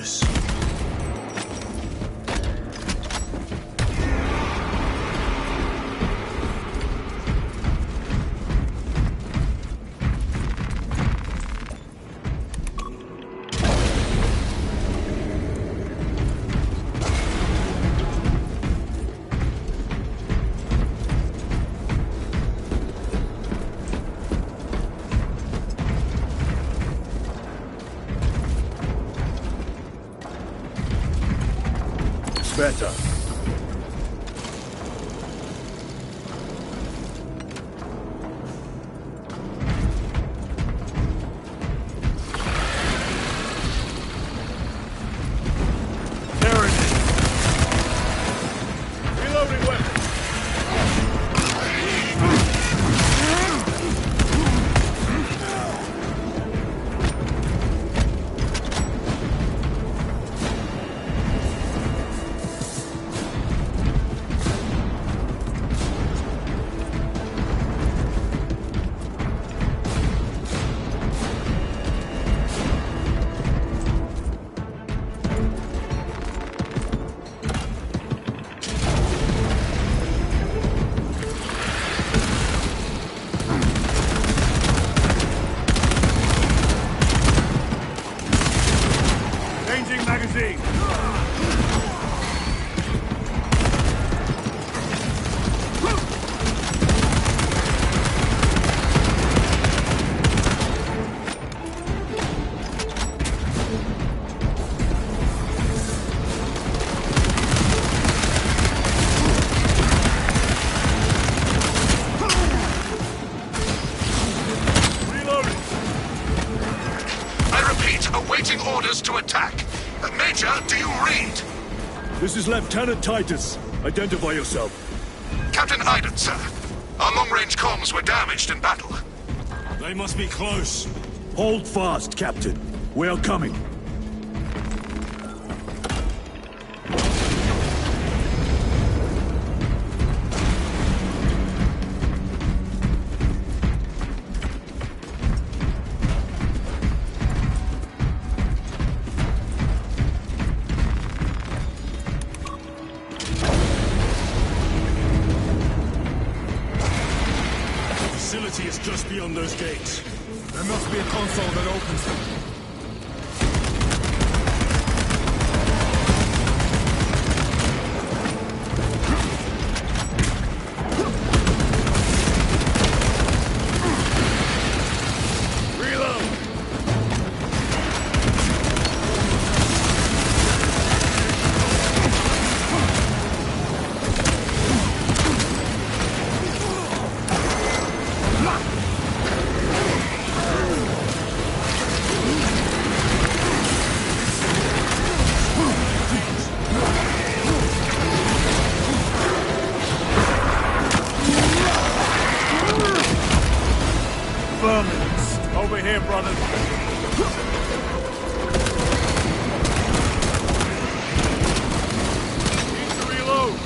orders. Better. There it is. Reloading weapon. Changing magazine. Reloading. I repeat, awaiting orders to attack. Major, do you read? This is Lieutenant Titus. Identify yourself. Captain Iden, sir. Our long-range comms were damaged in battle. They must be close. Hold fast, Captain. We are coming. The facility is just beyond those gates. There must be a console that opens them. Over here, brothers. Need to reload.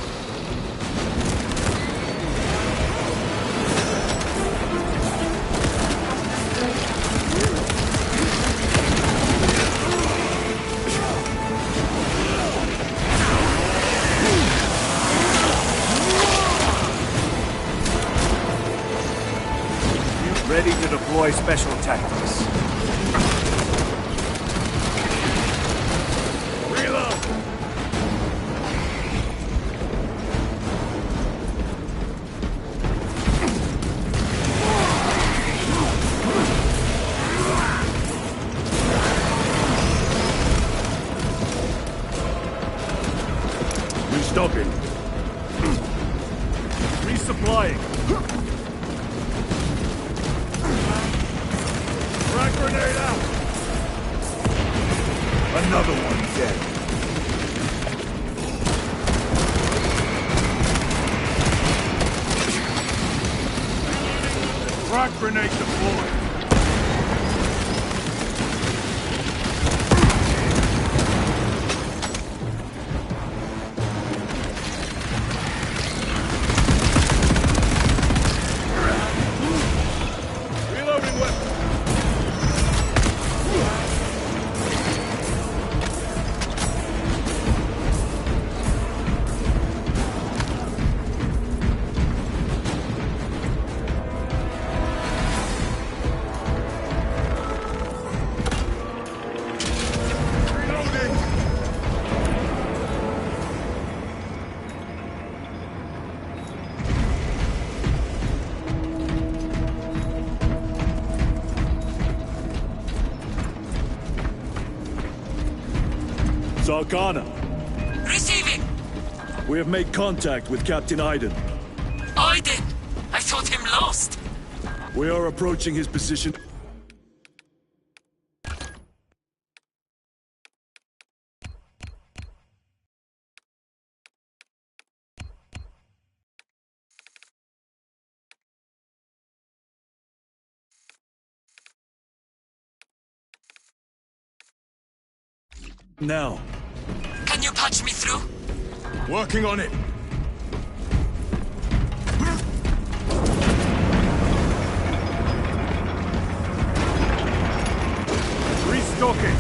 Ready to deploy special tactics. Reload! Restocking. Resupplying. Frag grenade out! Another one dead. Frag grenade deployed. Reloading weapon. Zarkana, Receiving! we have made contact with Captain Iden. Iden! I thought him lost! We are approaching his position. Now. Can you patch me through? Working on it. Restocking.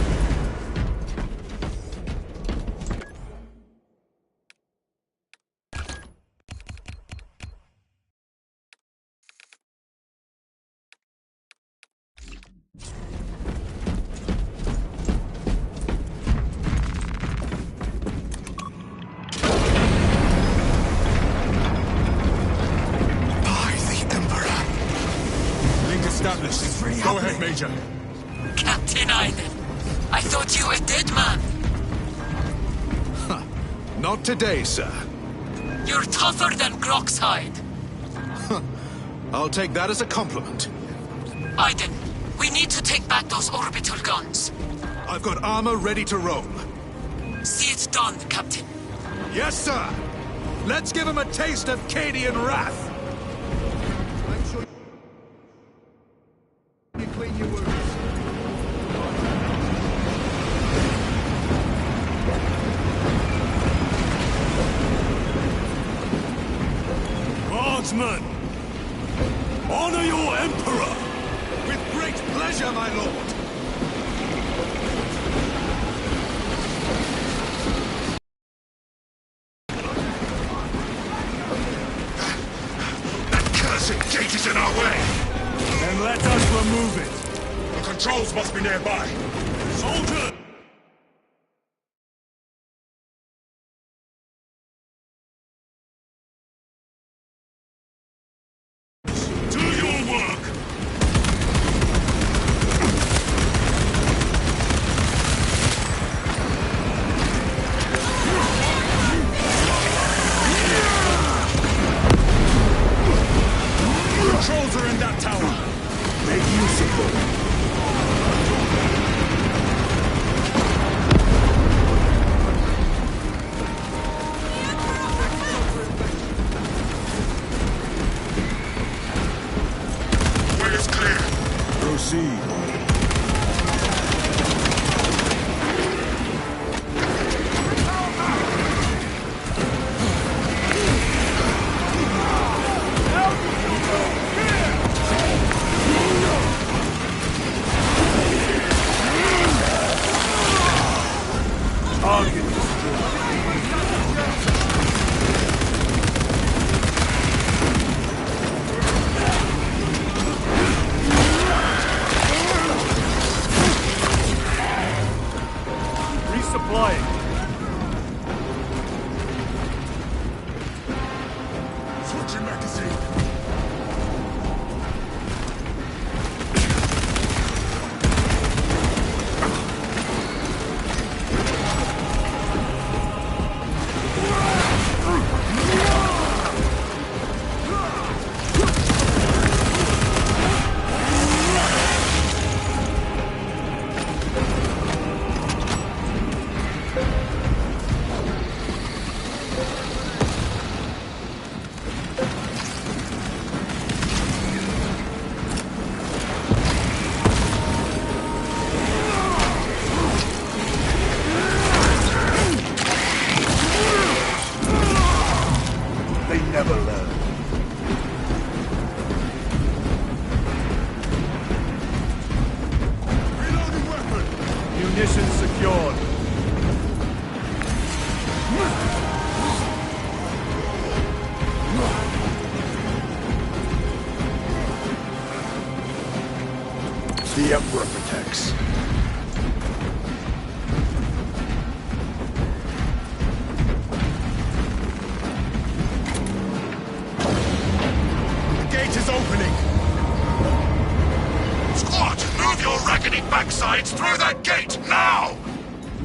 Established. Go ahead, Major. Captain Iden, I thought you a dead man. Not today, sir. You're tougher than Grok's hide. I'll take that as a compliment. Iden, we need to take back those orbital guns. I've got armor ready to roll. See it done, Captain. Yes, sir. Let's give him a taste of Cadian wrath. I'm sure you clean your wounds. Guardsmen! Honor your Emperor! With great pleasure, my lord. That cursed gate is in our way. Then let us remove it! The controls must be nearby. Soldier! Do your work! Controls are in that tower. Make use of them! Way is clear. Proceed. Target destroyed. Resupplying. Switching magazine.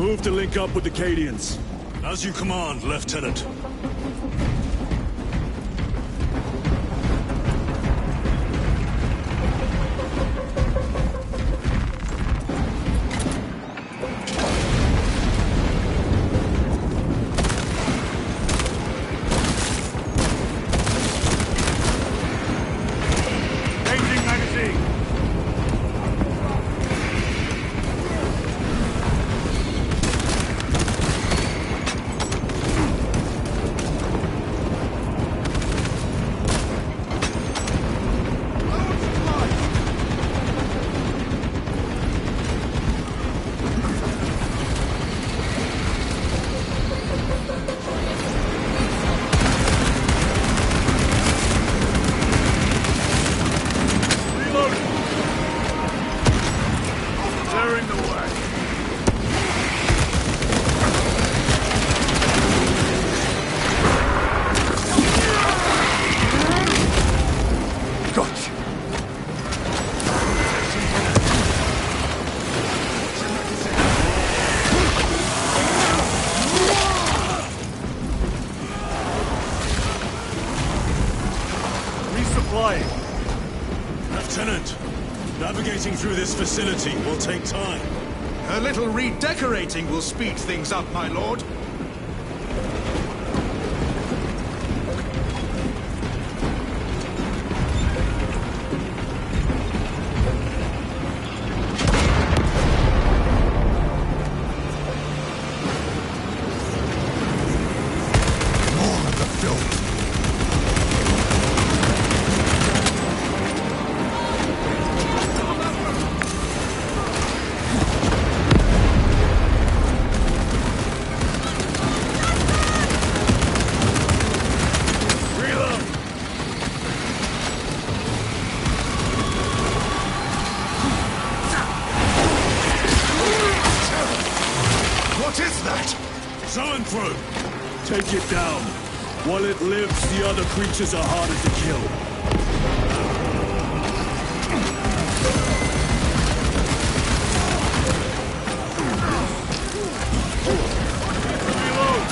Move to link up with the Cadians. As you command, Lieutenant. Changing magazine. Clearing the way. Gotcha. Resupplying. Lieutenant, navigating through this facility will take time. A little redecorating will speed things up, my lord. More of the filth. What is that? Zoanthrope! Take it down. While it lives, the other creatures are harder to kill. Reload!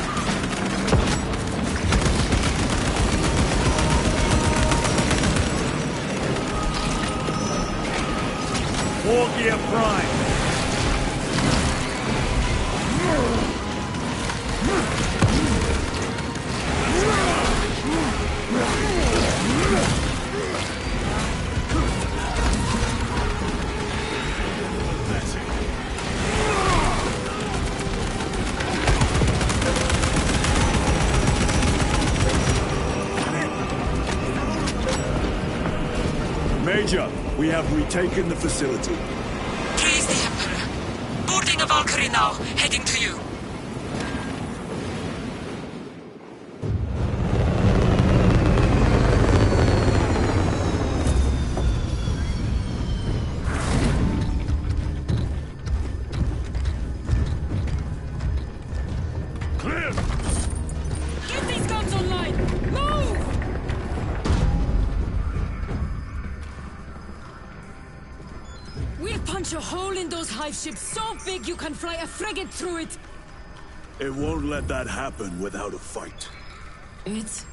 War gear prime. Major, we have retaken the facility. Praise the Emperor. Boarding a Valkyrie now, heading to you. Clear! Get these guns online! Move! We'll punch a hole in those hive ships so big you can fly a frigate through it! It won't let that happen without a fight. It's...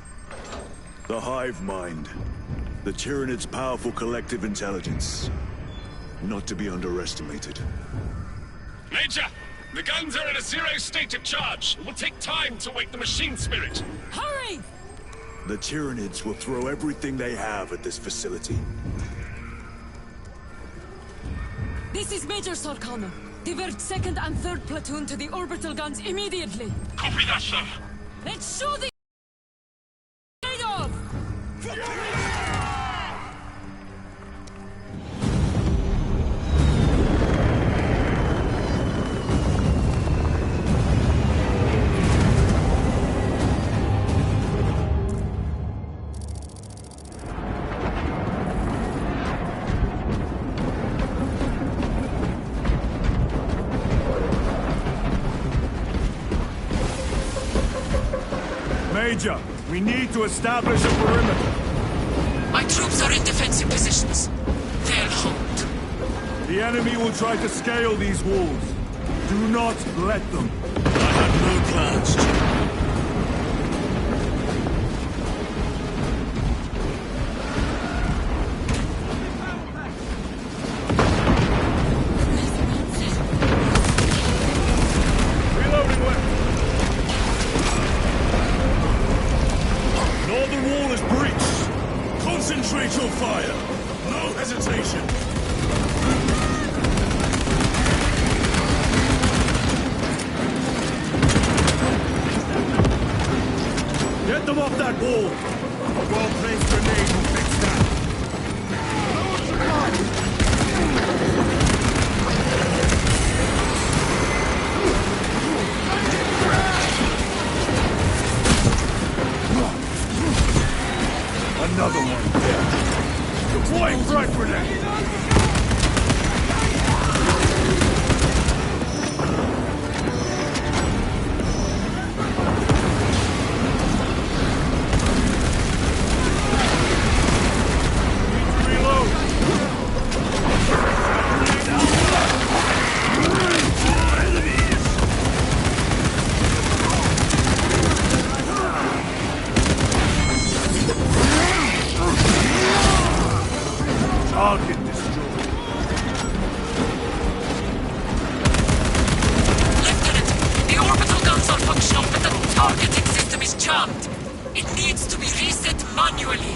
The hive mind. The Tyranid's powerful collective intelligence. Not to be underestimated. Major! The guns are in a zero state of charge. It will take time to wake the machine spirit. Hurry! The Tyranids will throw everything they have at this facility. This is Major Sarkana. Divert 2nd and 3rd platoon to the orbital guns immediately. Copy that, sir. Let's show the trade off! Major, we need to establish a perimeter. My troops are in defensive positions. They'll hold. The enemy will try to scale these walls. Do not let them. I have no plans, Jim. Reloading weapon. Northern wall is breached. Concentrate your fire. No hesitation. Get them off that wall! A well-placed grenade will fix that! Another one dead! Deploying front grenade! Target destroyed. Lieutenant, the orbital guns are functional, but the targeting system is jammed. It needs to be reset manually.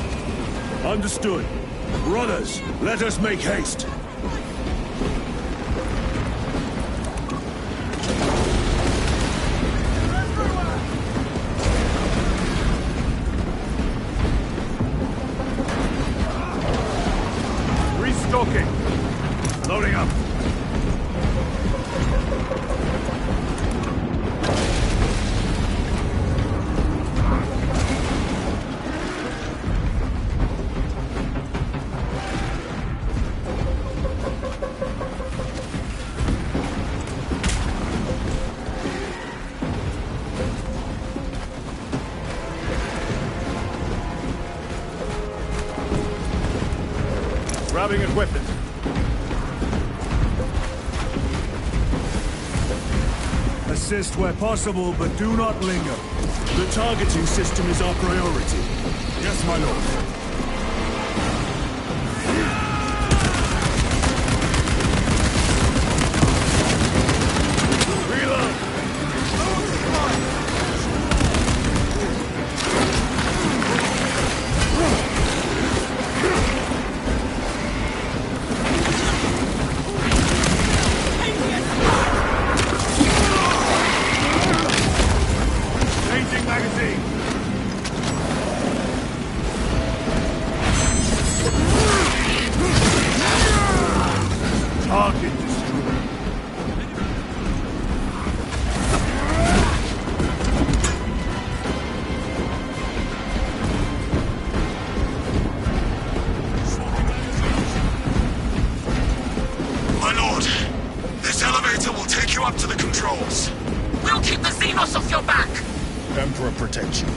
Understood. Brothers, let us make haste. Restocking. Loading up. Grabbing equipment. Assist where possible, but do not linger. The targeting system is our priority. Yes, my lord. Reload. Changing magazine. Target destroyed. My lord, this elevator will take you up to the controls. We'll keep the Xenos off your back. Emperor protect you.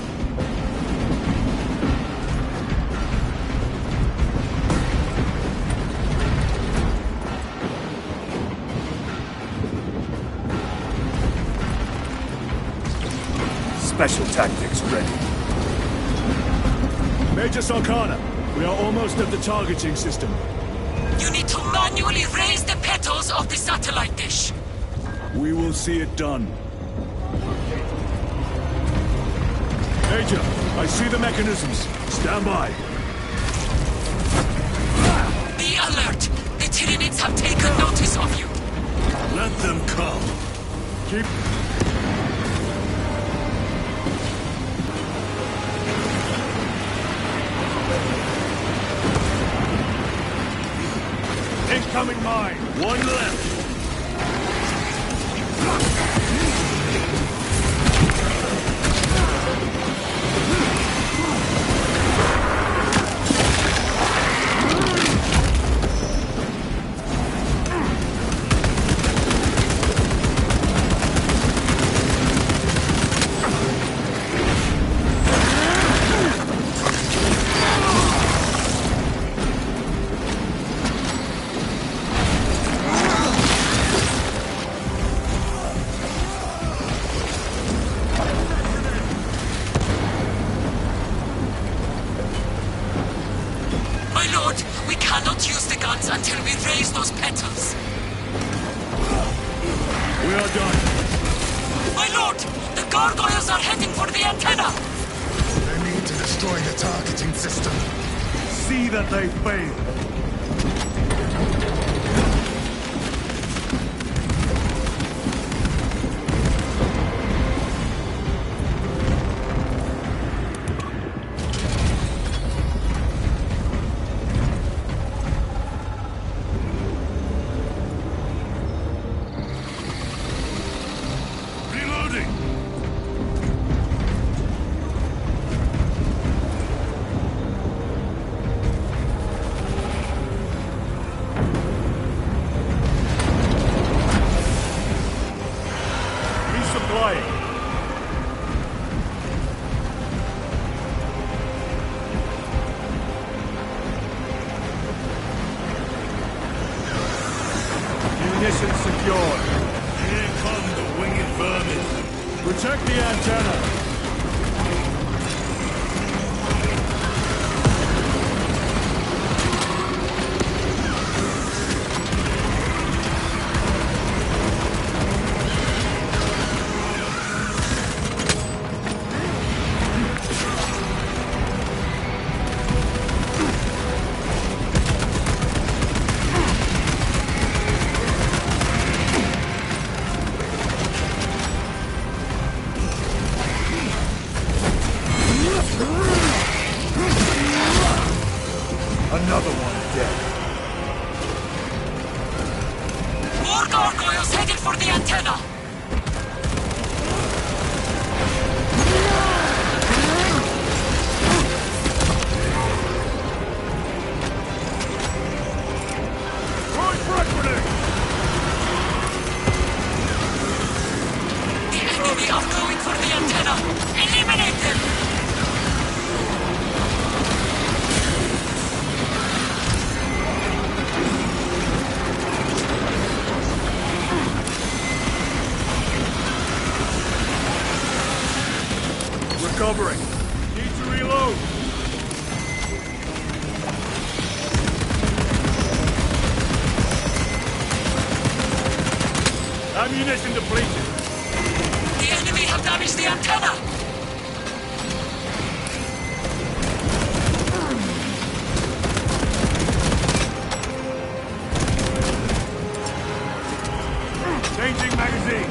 Special tactics ready. Major Sarkana, we are almost at the targeting system. You need to manually raise the petals of the satellite dish. We will see it done. Major, I see the mechanisms. Stand by. Be alert. The Tyranids have taken notice of you. Let them come. Keep... Incoming mine. One left. minutes until we raise those petals. We are done. My lord! The gargoyles are heading for the antenna! They need to destroy the targeting system. See that they fail. Munition secured. Here come the winged vermin. Protect the antenna. Another one dead. More gargoyles headed for the antenna! The enemy are going for the antenna! Eliminate them! Recovering. Need to reload. Ammunition depleted. The enemy have damaged the antenna! Changing magazine.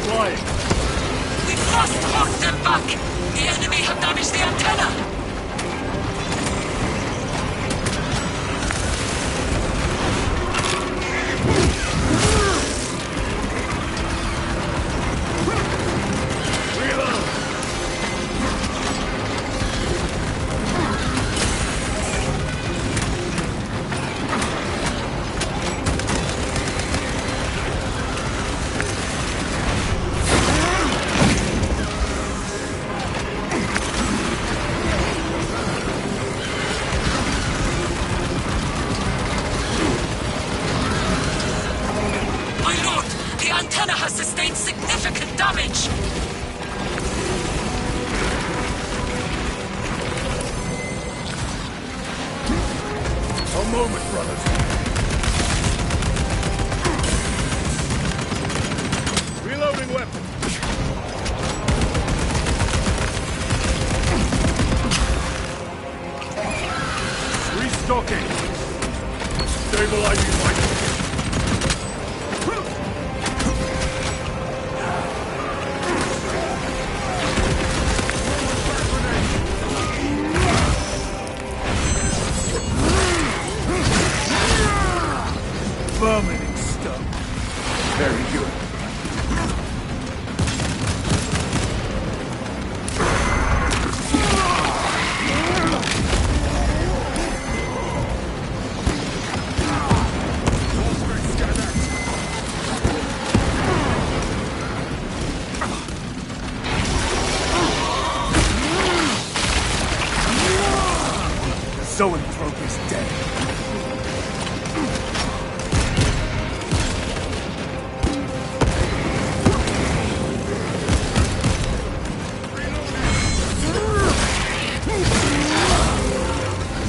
Flying. We must hold them back! The enemy have damaged the antenna! My lord, the antenna has sustained significant damage! A moment, brothers. Reloading weapon. Restocking. Stabilizing my... Vomiting stuff. Very good. Zoanthrope is dead.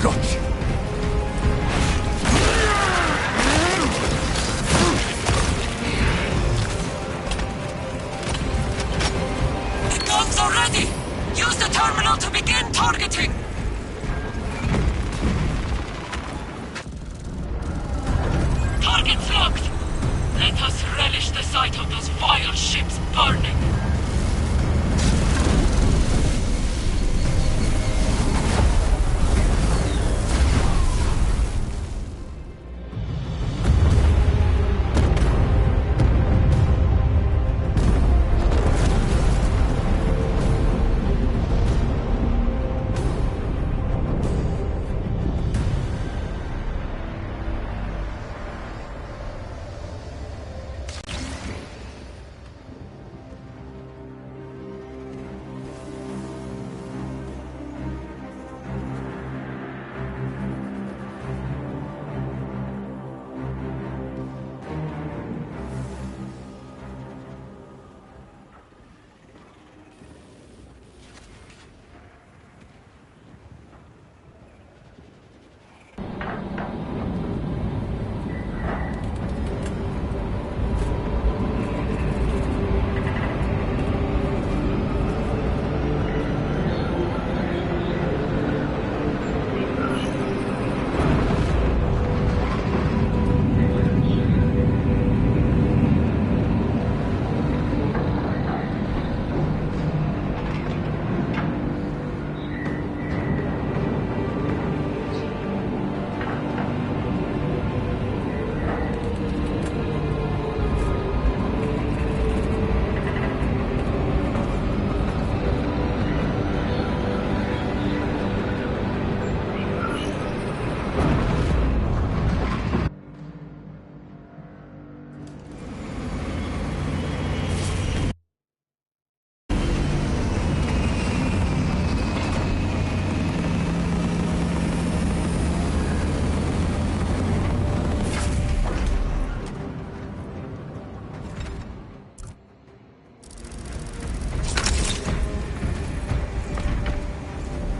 Gotcha. The guns are ready! Use the terminal to begin targeting! Targets locked! Let us relish the sight of those vile ships burning!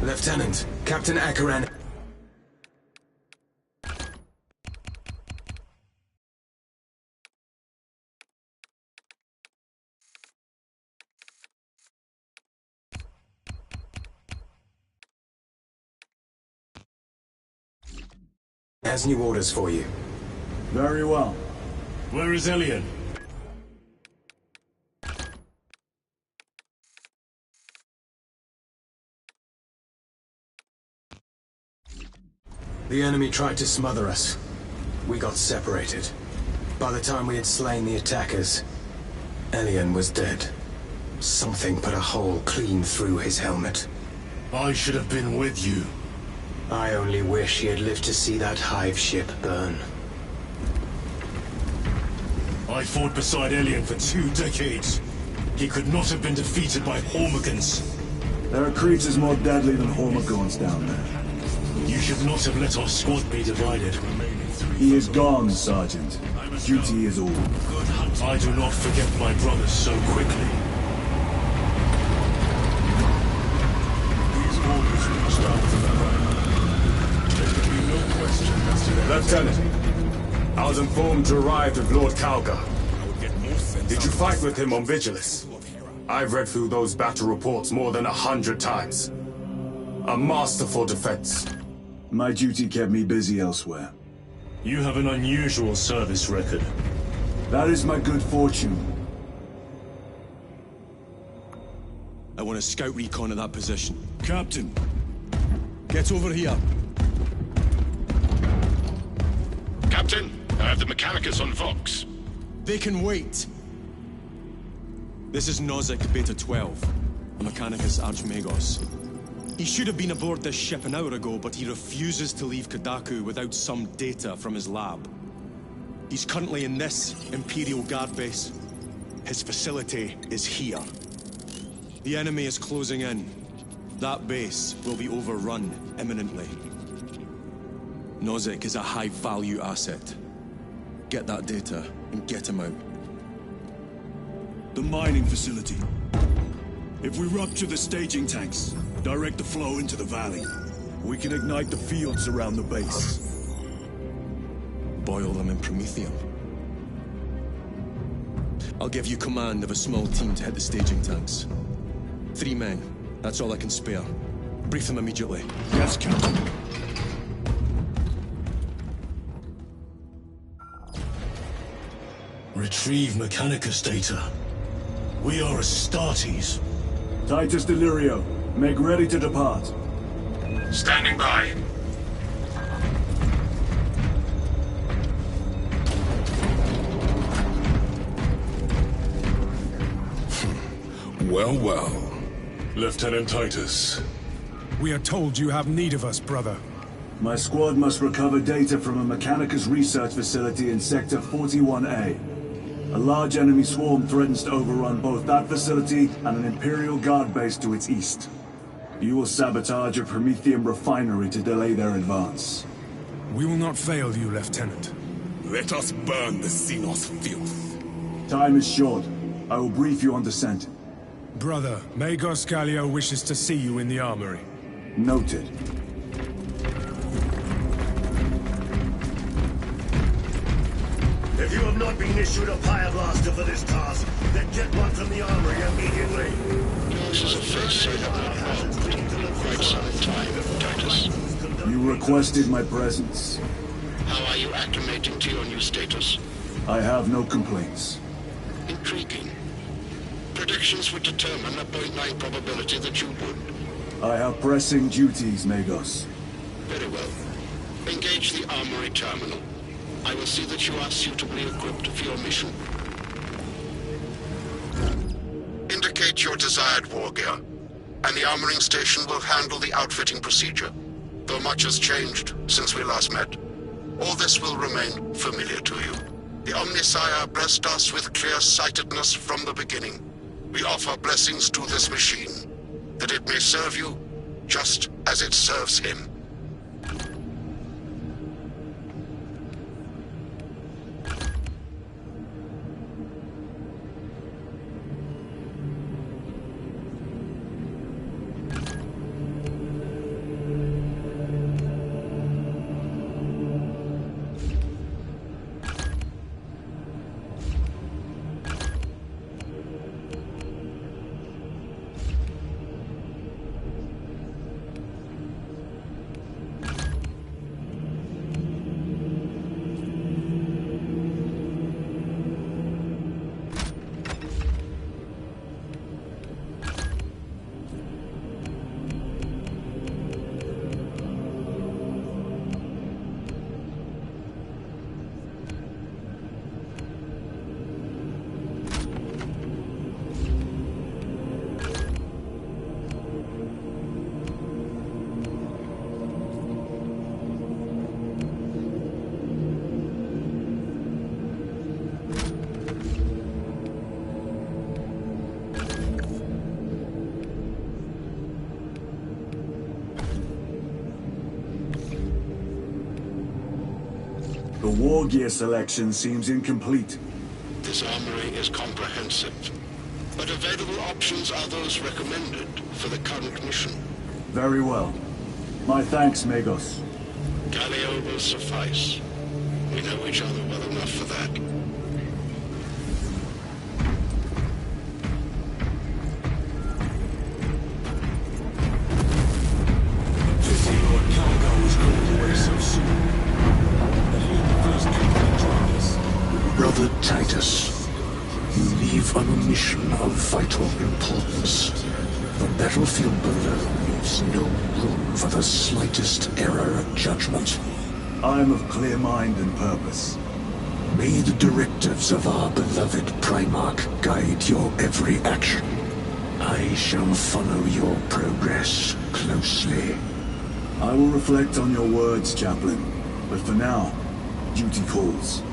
Lieutenant, Captain Akaran. Has new orders for you. Very well. Where is Elian? The enemy tried to smother us. We got separated. By the time we had slain the attackers, Elian was dead. Something put a hole clean through his helmet. I should have been with you. I only wish he had lived to see that hive ship burn. I fought beside Elian for 2 decades. He could not have been defeated by Hormagaunts. There are creatures more deadly than Hormagaunts down there. You should not have let our squad be divided. He is gone, Sergeant. Duty is all. I do not forget my brothers so quickly. These orders reached out to the right. There can be no question as to their... Lieutenant, I was informed you arrived with Lord Kalga. Did you fight with him on Vigilus? I've read through those battle reports more than 100 times. A masterful defense. My duty kept me busy elsewhere. You have an unusual service record. That is my good fortune. I want a scout recon of that position. Captain, get over here. Captain, I have the Mechanicus on Vox. They can wait. This is Nozick Beta 12, a Mechanicus Archmagos. He should have been aboard this ship an hour ago, but he refuses to leave Kadaku without some data from his lab. He's currently in this Imperial Guard base. His facility is here. The enemy is closing in. That base will be overrun imminently. Nozick is a high-value asset. Get that data and get him out. The mining facility. If we rupture the staging tanks, direct the flow into the valley, we can ignite the fields around the base. Boil them in promethium. I'll give you command of a small team to hit the staging tanks. 3 men. That's all I can spare. Brief them immediately. Yes, Captain. Retrieve Mechanicus data. We are Astartes. Titus Delirio, make ready to depart. Standing by. Well, well. Lieutenant Titus. We are told you have need of us, brother. My squad must recover data from a Mechanicus research facility in Sector 41A. A large enemy swarm threatens to overrun both that facility and an Imperial Guard base to its east. You will sabotage a Promethium refinery to delay their advance. We will not fail you, Lieutenant. Let us burn the Xenos filth. Time is short. I will brief you on descent. Brother, Magos Kallio wishes to see you in the armory. Noted. If you have not been issued a fire blaster for this task, then get one from the armory immediately. This is a face I have not marked in quite some time, Titus. You requested my presence. How are you acclimating to your new status? I have no complaints. Intriguing. Predictions would determine a 0.9 probability that you would. I have pressing duties, Magos. Very well. Engage the armory terminal. I will see that you are suitably equipped for your mission. Indicate your desired war gear, and the armoring station will handle the outfitting procedure. Though much has changed since we last met, all this will remain familiar to you. The Omnissiah blessed us with clear-sightedness from the beginning. We offer blessings to this machine, that it may serve you just as it serves him. The war gear selection seems incomplete. This armory is comprehensive, but available options are those recommended for the current mission. Very well. My thanks, Magos. Kallio will suffice. We know each other well enough for that. Pity Lord Calgar was called away so soon. But he the first company joined us. Brother Titus, you leave on a mission of vital importance. The battlefield below leaves no room for the slightest error of judgment. I am of clear mind and purpose. May the directives of our beloved Primarch guide your every action. I shall follow your progress closely. I will reflect on your words, Chaplain. But for now, duty calls.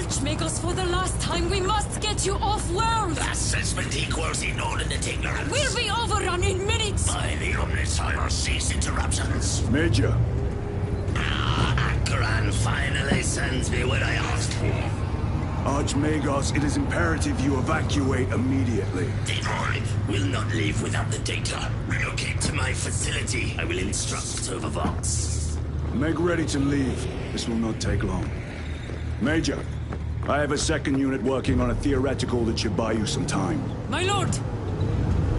Archmagos, for the last time, we must get you off-world! Assessment equals inordinate ignorance. We'll be overrun in minutes! By the Omnissiah, cease interruptions. Major. Akran finally sends me what I asked for. Archmagos, it is imperative you evacuate immediately. Detroit will not leave without the data. Relocate to my facility. I will instruct over Vox. Make ready to leave. This will not take long. Major, I have a second unit working on a theoretical that should buy you some time. My lord!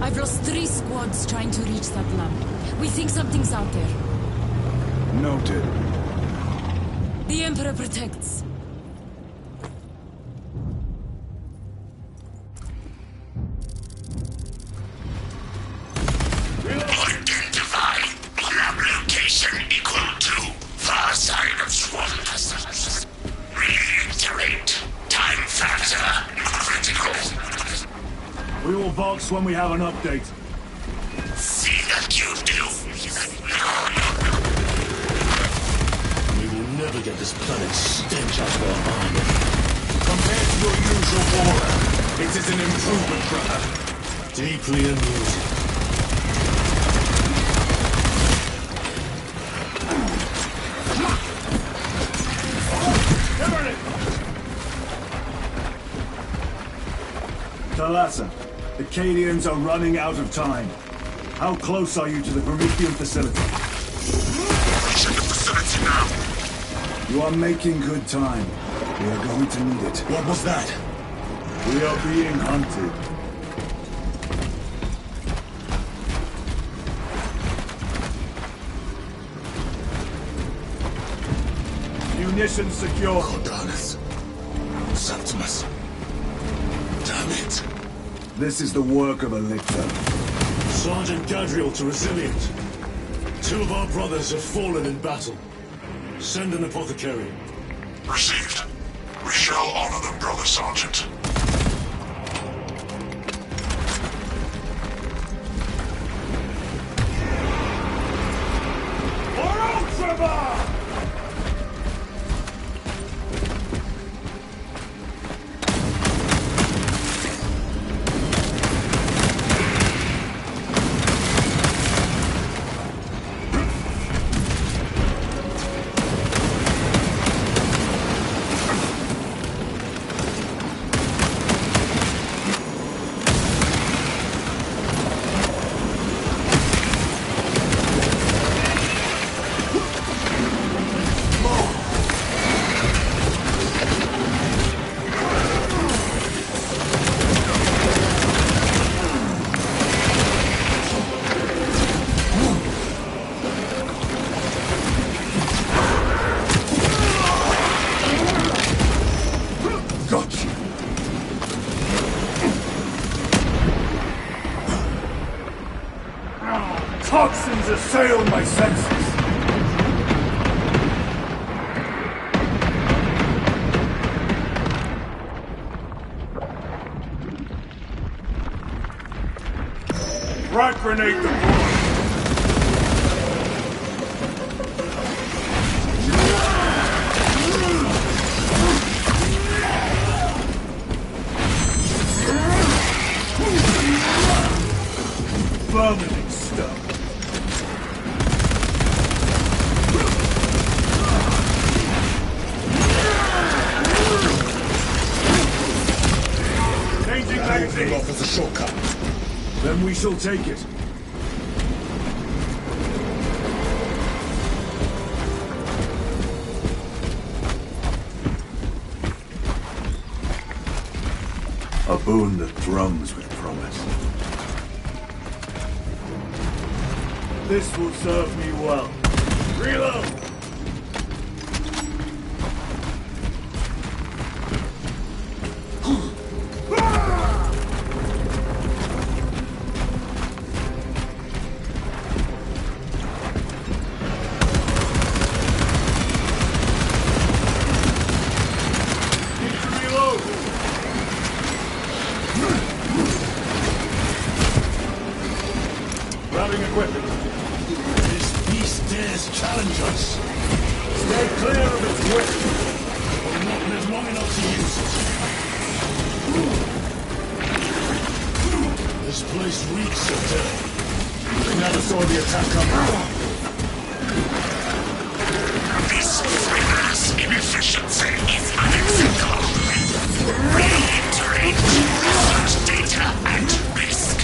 I've lost 3 squads trying to reach that lab. We think something's out there. Noted. The Emperor protects. Identify lab location equal to far side of swamp vessels. Reiterate, time factor critical. We will Vox when we have an update. See that you do. We will never get this planet's stench out of our armor. Compared to your usual aura, it is an improvement, brother. Deeply amusing. Thalassa, the Cadians are running out of time. How close are you to the Promethean facility? Reaching the facility now. You are making good time. We are going to need it. What was that? We are being hunted. Munitions secure. Cordalis. Septimus. Damn it. This is the work of a lictor. Sergeant Gadriel to Resilient. 2 of our brothers have fallen in battle. Send an apothecary. Received. We shall honor them, Brother Sergeant. Toxins assail my senses. Frag grenade deployed. Vomiting stuff. Changing magazine. Offers a shortcut. Then we shall take it. A boon that thrums with promise. This will serve me well. Reload! Grabbing equipment. This beast dares challenge us. saw the attack coming. This frivolous inefficiency is unacceptable. Reiterate research data at risk.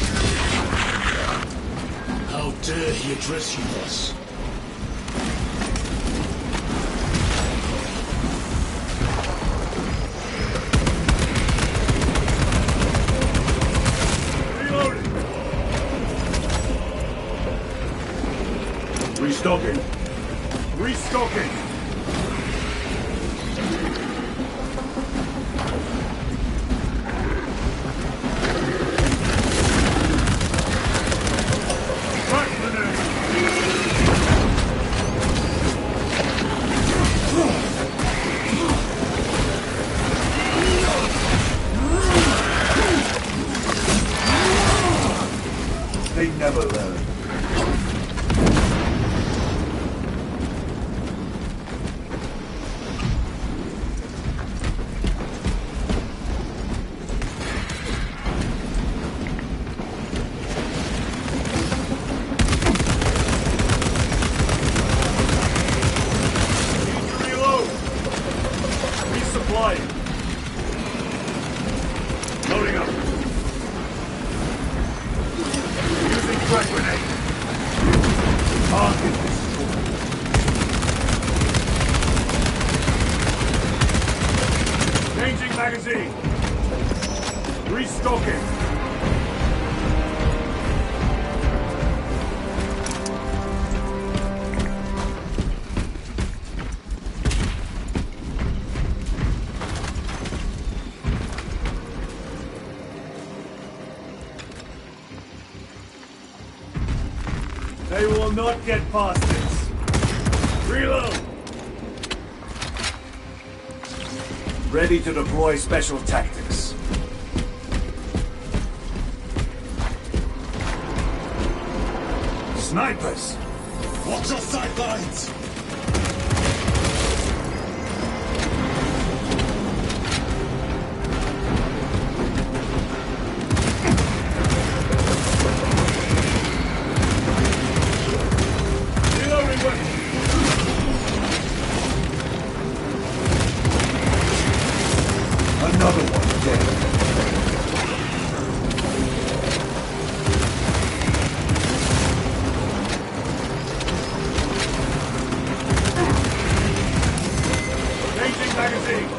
How dare he address you thus? Restocking. Restocking. They never learn. Loading up. Using frag grenade. Target destroyed. Changing magazine. Restocking. They will not get past this. Reload! Ready to deploy special tactics. Snipers! Watch your sidelines! Another one dead. Changing magazine.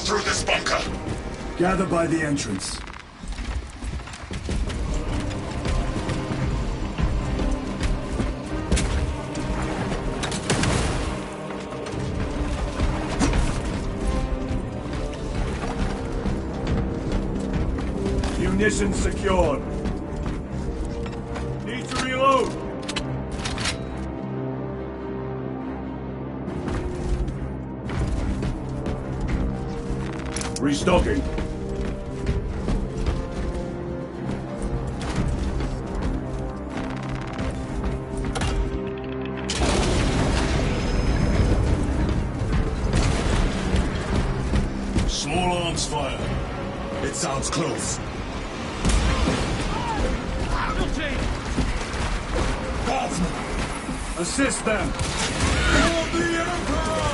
Through this bunker. Gather by the entrance. Munitions secured. Need to reload. Restocking. Small arms fire. It sounds close. Guardsmen! Assist them. For the Emperor!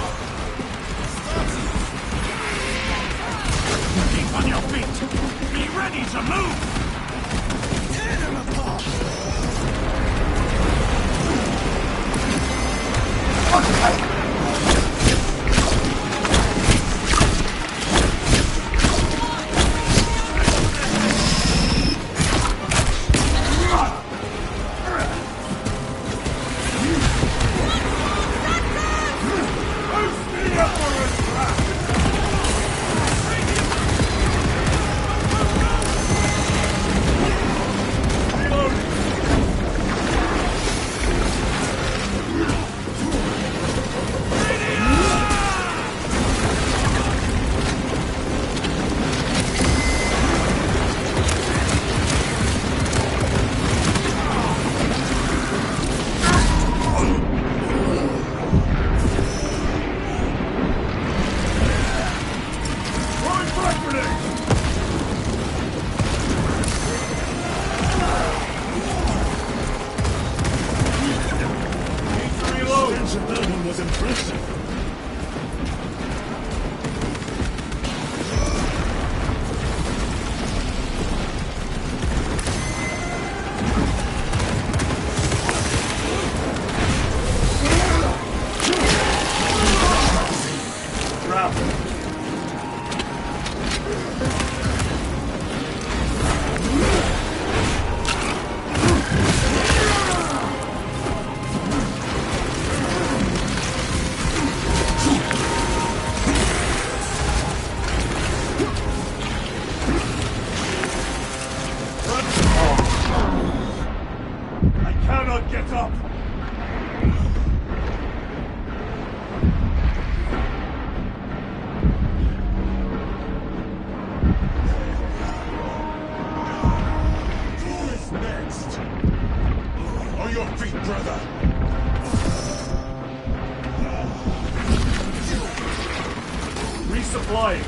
Keep on your feet! Be ready to move! Tear them apart! happen. I cannot get up! On your feet, brother! Resupplying.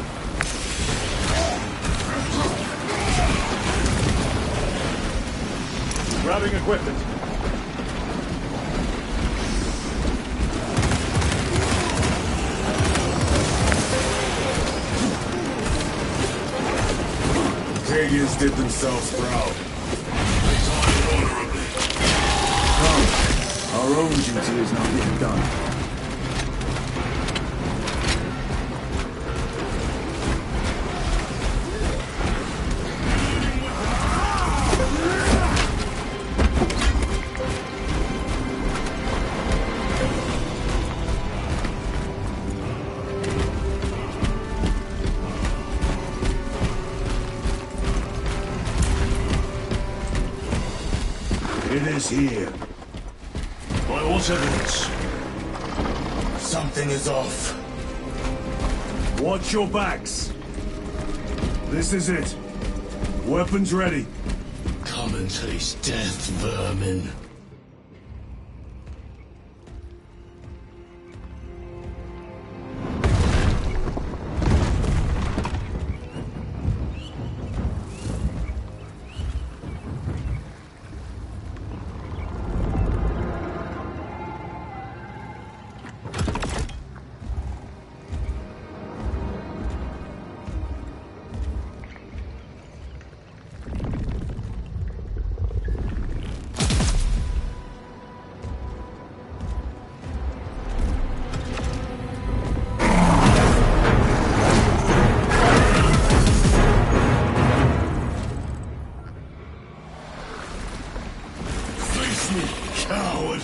Grabbing equipment. Canadians did themselves proud. Come, our own duty is not yet done. It is here. By what evidence? Something is off. Watch your backs. This is it. Weapons ready. Come and taste death, vermin. Coward!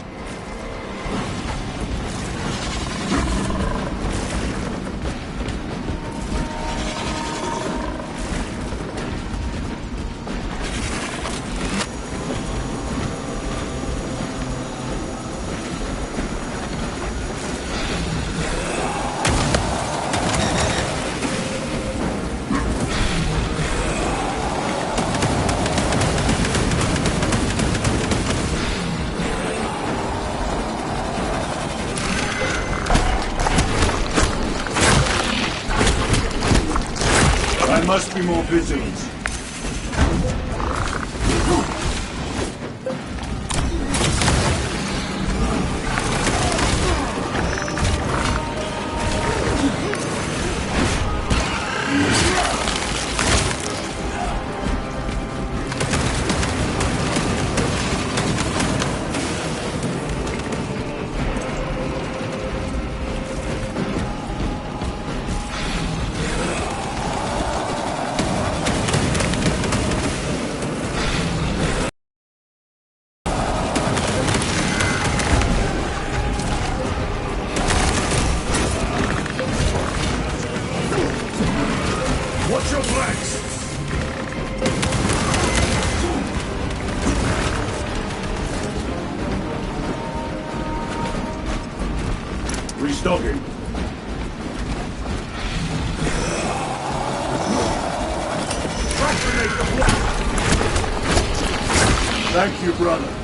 I must be more vigilant. Watch your flanks! Restocking. Thank you, brother.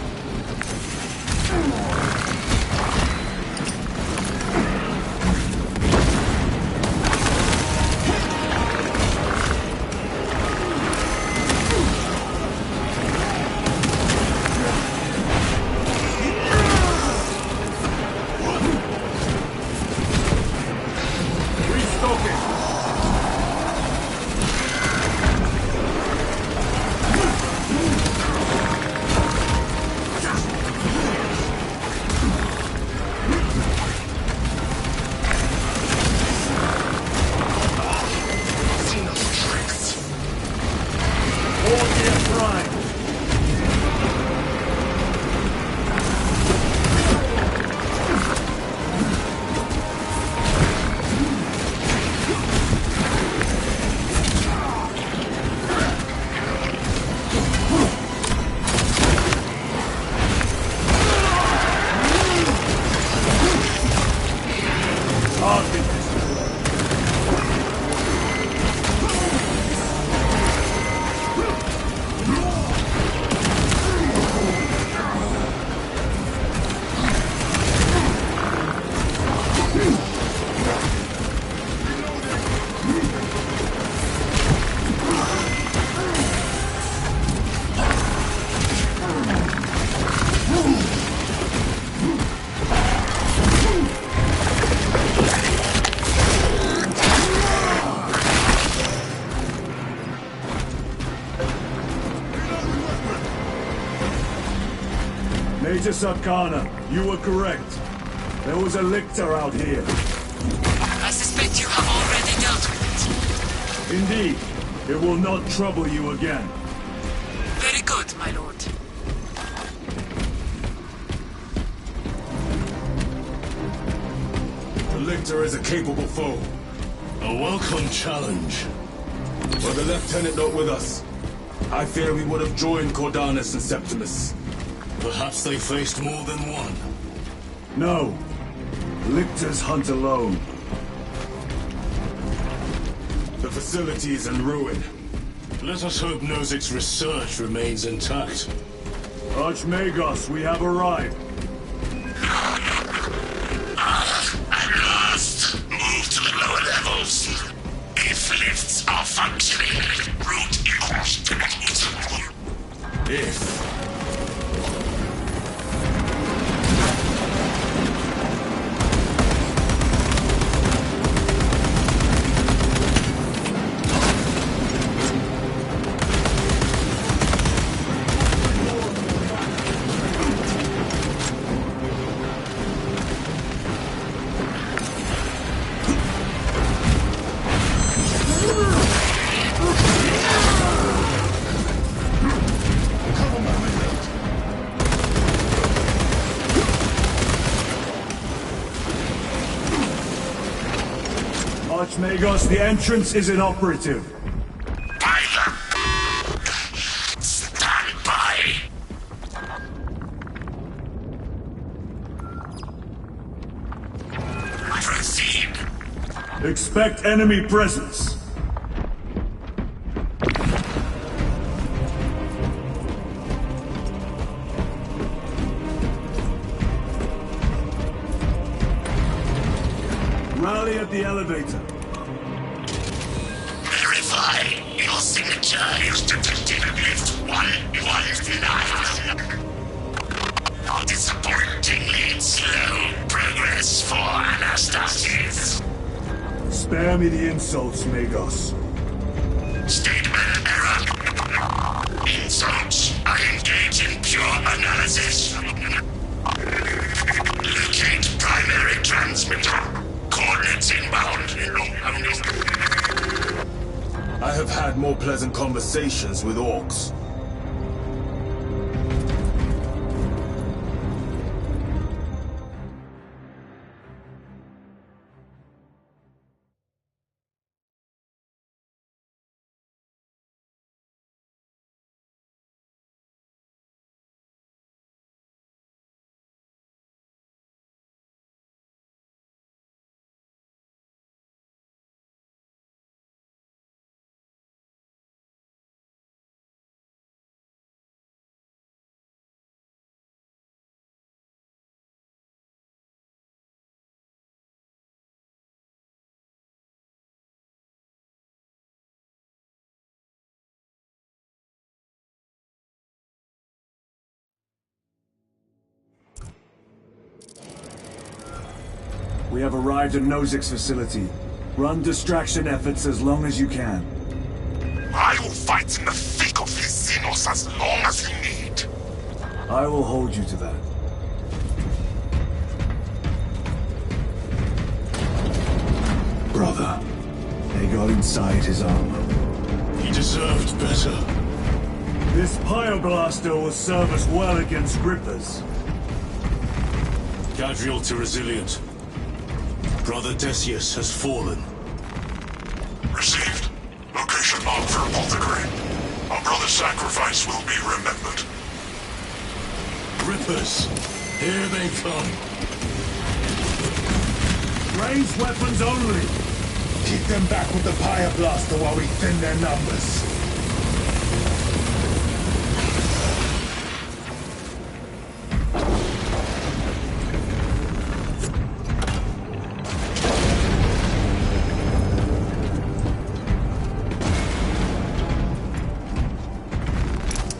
Titus Arcana, you were correct. There was a lictor out here. I suspect you have already dealt with it. Indeed. It will not trouble you again. Very good, my lord. The lictor is a capable foe. A welcome challenge. Were the lieutenant not with us, I fear we would have joined Cordanus and Septimus. Perhaps they faced more than one. No. Lictors hunt alone. The facility is in ruin. Let us hope Nozick's research remains intact. Archmagos, we have arrived. At last, move to the lower levels. If lifts are functioning, route across to the If... Archmagos, the entrance is inoperative. Stand by. Proceed. Expect enemy presence. Rally at the elevator. Verify your signature is detected at lift 119. Disappointingly slow progress for Anastasis. Spare me the insults, Magos. Statement error. Insults. I engage in pure analysis. Locate primary transmitter. Coordinates inbound. I have had more pleasant conversations with orcs. We have arrived at Nozick's facility. Run distraction efforts as long as you can. I will fight in the thick of his Xenos as long as he need. I will hold you to that. Brother, they got inside his armor. He deserved better. This Pyoblaster will serve us well against Grippers. Gadriel to Resilient. Brother Decius has fallen. Received. Location marked for Apothecary. Our brother's sacrifice will be remembered. Grippers! Here they come. Ranged weapons only! Keep them back with the Pyoblaster while we thin their numbers.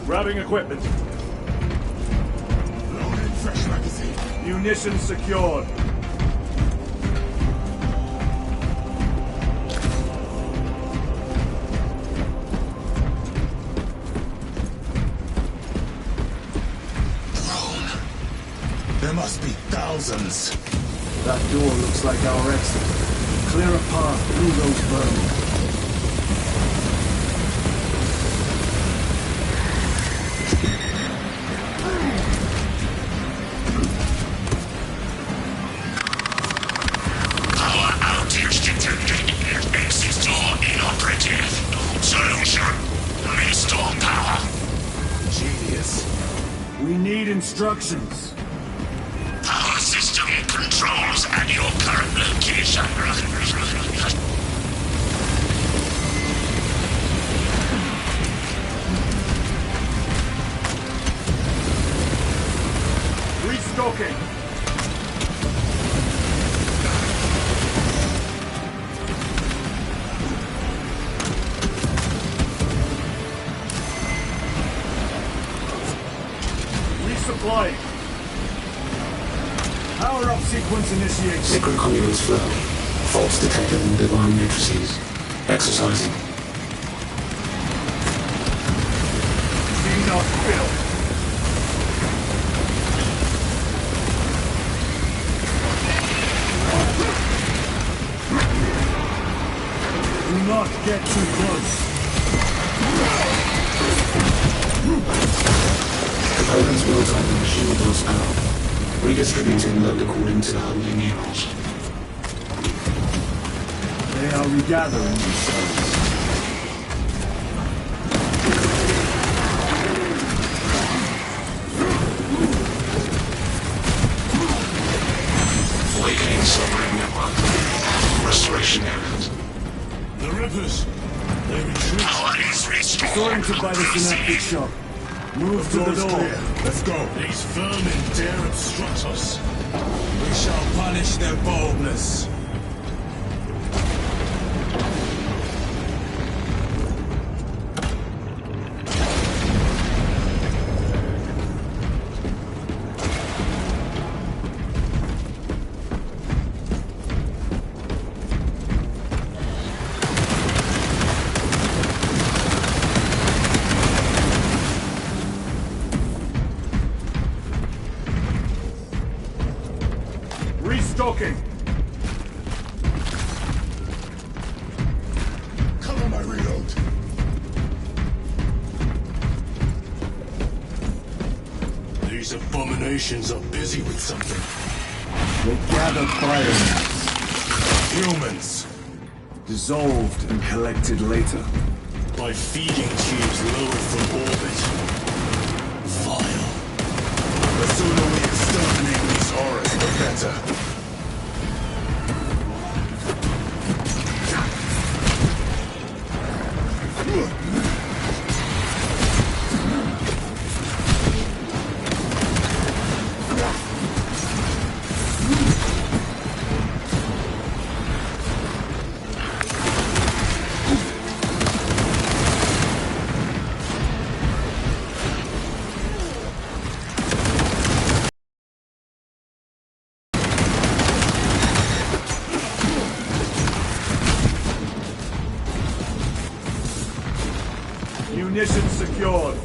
Grabbing equipment. Loaded fresh magazine. Munitions secured. must be thousands. That door looks like our exit. Clear a path through those vermin. Power outage detected. Exit door inoperative. Solution. Restore power. Genius. We need instructions. Power system controls at your current location. Restocking. Resupplying. Power up sequence initiated. Sacred conduits flow. Faults detected in divine matrices. Exercising. Do not fill. Do not get too close. Components will time shield loss power. Redistributing load according to the holy neurons. They are regathering themselves. Awakening submarine network. Restoration areas. The Rippers. They retreat. Power is restored. Disoriented by the synaptic shock. Move to the Door's door. clear. Let's go. These vermin dare obstruct us. We shall punish their boldness. Restocking. Cover my reload. These abominations are busy with something. They gather biomass. Humans. Dissolved and collected later. By feeding tubes lowered from orbit. Vile. The sooner we exterminate these horrors, the better. Munitions secured.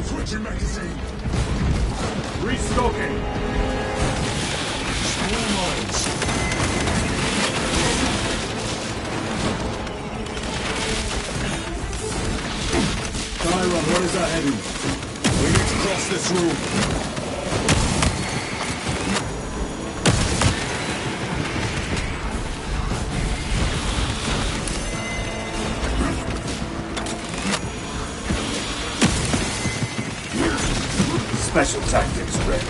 Switching magazine. Restocking. Small mines. Tyron, what is our heading? We need to cross this room. special tactics ready.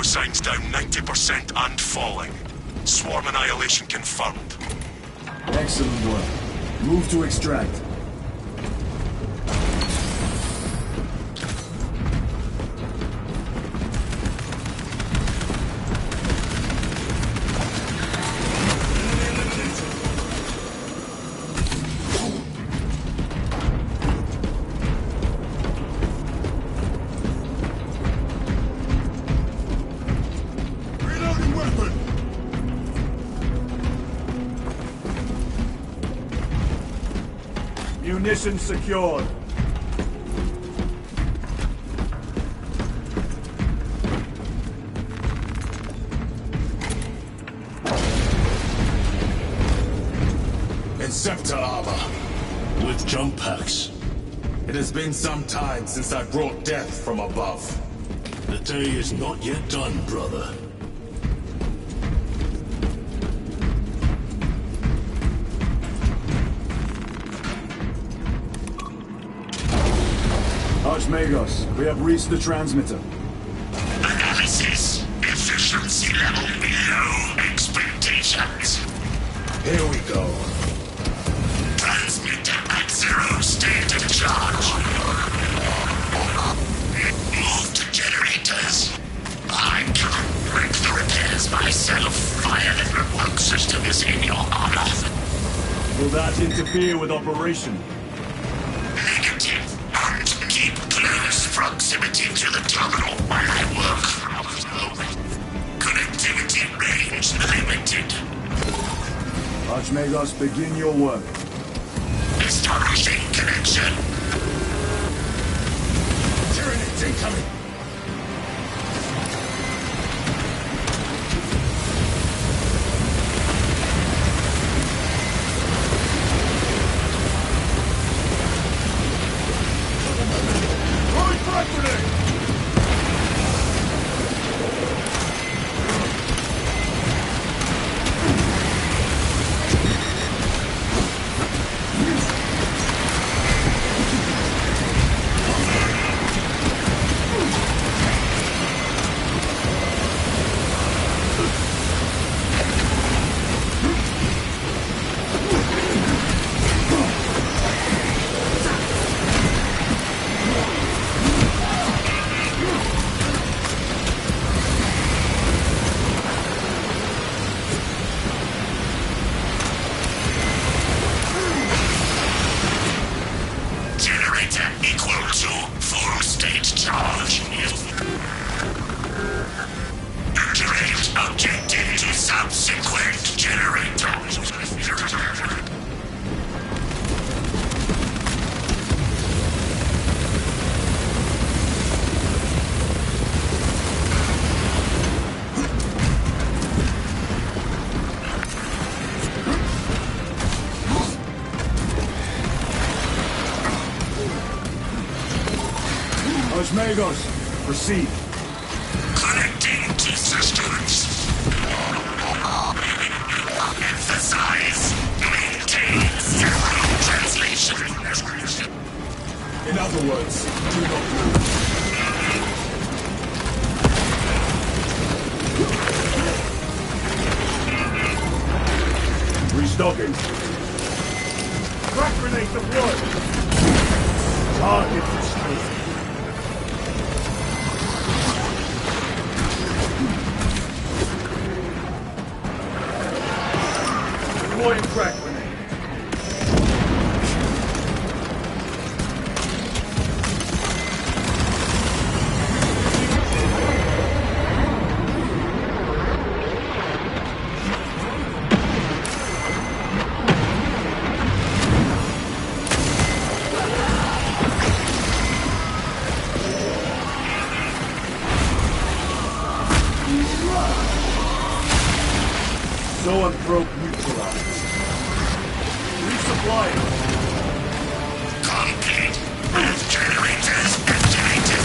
Signs down 90% and falling. Swarm annihilation confirmed. Excellent work. Move to extract. Munition secured. Inceptor armor. With jump packs. It has been some time since I brought death from above. The day is not yet done, brother. Archmagos, we have reached the transmitter. Analysis. Efficiency level below expectations. Here we go. Transmitter at 0 state of charge. Move to generators. I can't break the repairs myself. Fire network system is in your honor. Will that interfere with operation? Negative. And keep close proximity to the terminal while I work. Connectivity range limited. Archmagos, begin your work. Establishing connection. Tyranids incoming. Frag grenade! Magos, proceed. Connecting to systems. Emphasize. Maintain serial translation. In other words, do not move. Restocking. Frag grenade deployed! Target destroyed. Deploying frag grenade. Zoanthrope neutralized. Resupplying. Complete. Generators activated.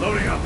Loading up.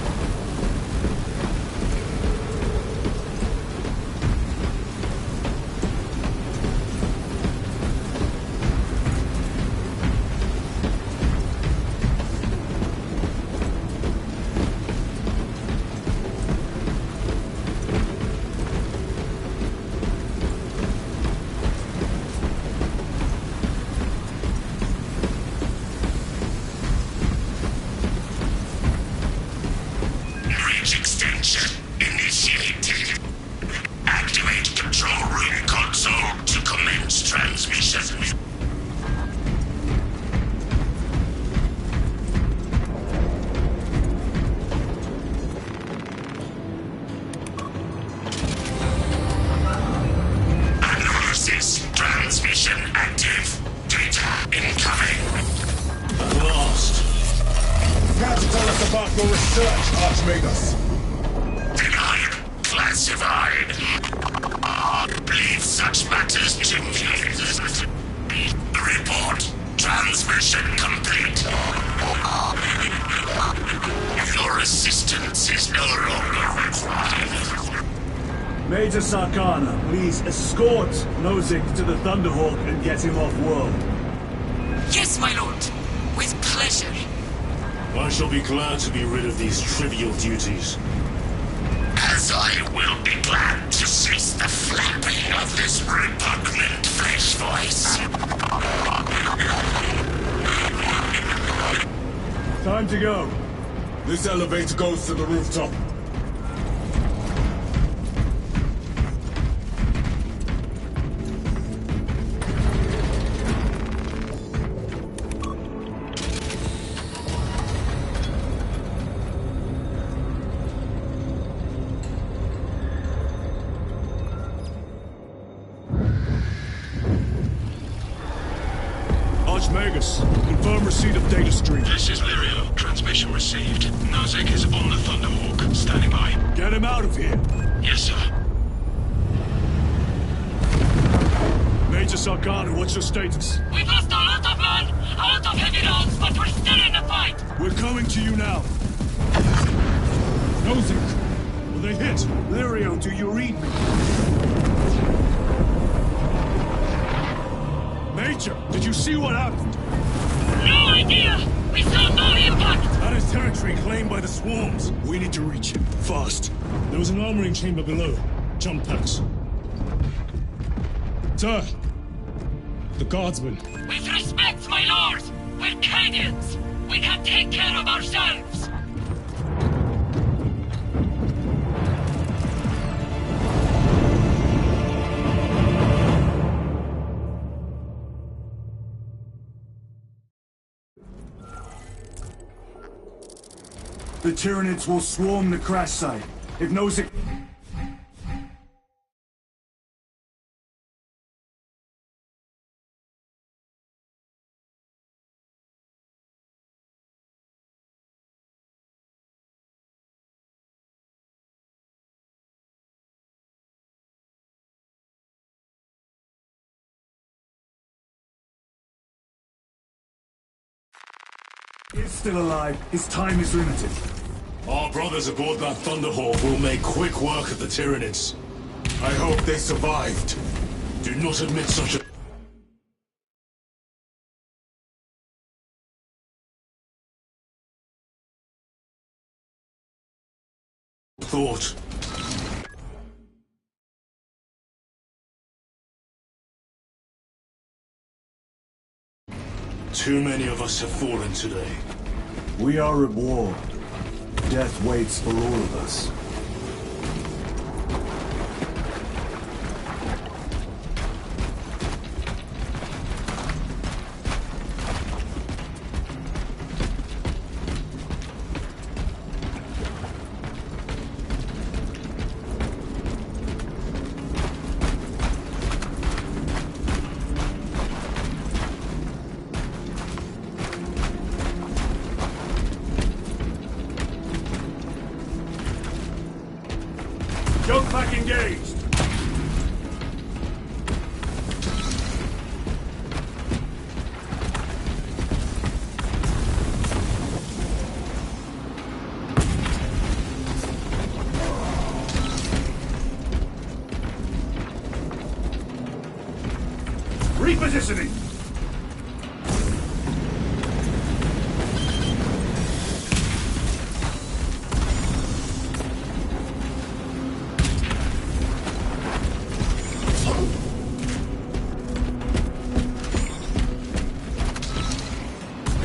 Bridge extension initiated. Activate control room console to commence transmission. Analysis transmission active. Data incoming. At last. Prepare to tell us about your research, Archmagos. Denied. Classified. Leave such matters to me. Report. Transmission complete. Your assistance is no longer required. Major Sarkana, please escort Nozick to the Thunderhawk and get him off world. Yes, my lord. With pleasure. I shall be glad to be rid of these trivial duties. As I will be glad to cease the flapping of this repugnant flesh voice. Time to go. This elevator goes to the rooftop. Confirm receipt of data stream. This is Lirio. Transmission received. Nozick is on the Thunderhawk. Standing by. Get him out of here. Yes, sir. Major Sargano, what's your status? We've lost a lot of men, a lot of heavy rounds, but we're still in the fight! We're coming to you now. Nozick, will they hit? Lirio, do you read me? Major, did you see what happened? No idea! We saw no impact! That is territory claimed by the swarms. We need to reach him, fast. There was an armoring chamber below. Jump packs. Sir! The guardsmen. With respect, my lord! We're Cadians! We can take care of ourselves! The Tyranids will swarm the crash site. If Nozick... He's still alive. His time is limited. Our brothers aboard that Thunderhawk will make quick work of the Tyranids. I hope they survived. Do not admit such a... thought. Too many of us have fallen today. We are at war. Death waits for all of us. Jump pack engaged! Repositioning!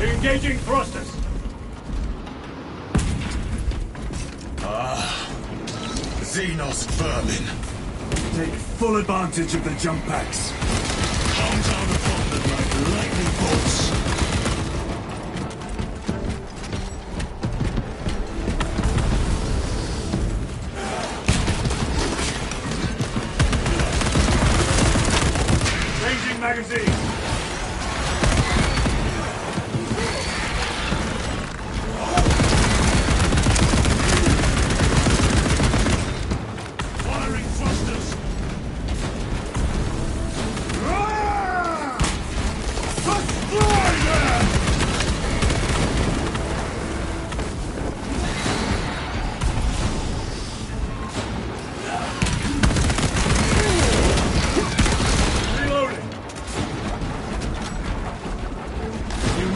Engaging thrusters! Xenos vermin. Take full advantage of the jump packs. Come down upon them like lightning bolts. Changing magazine!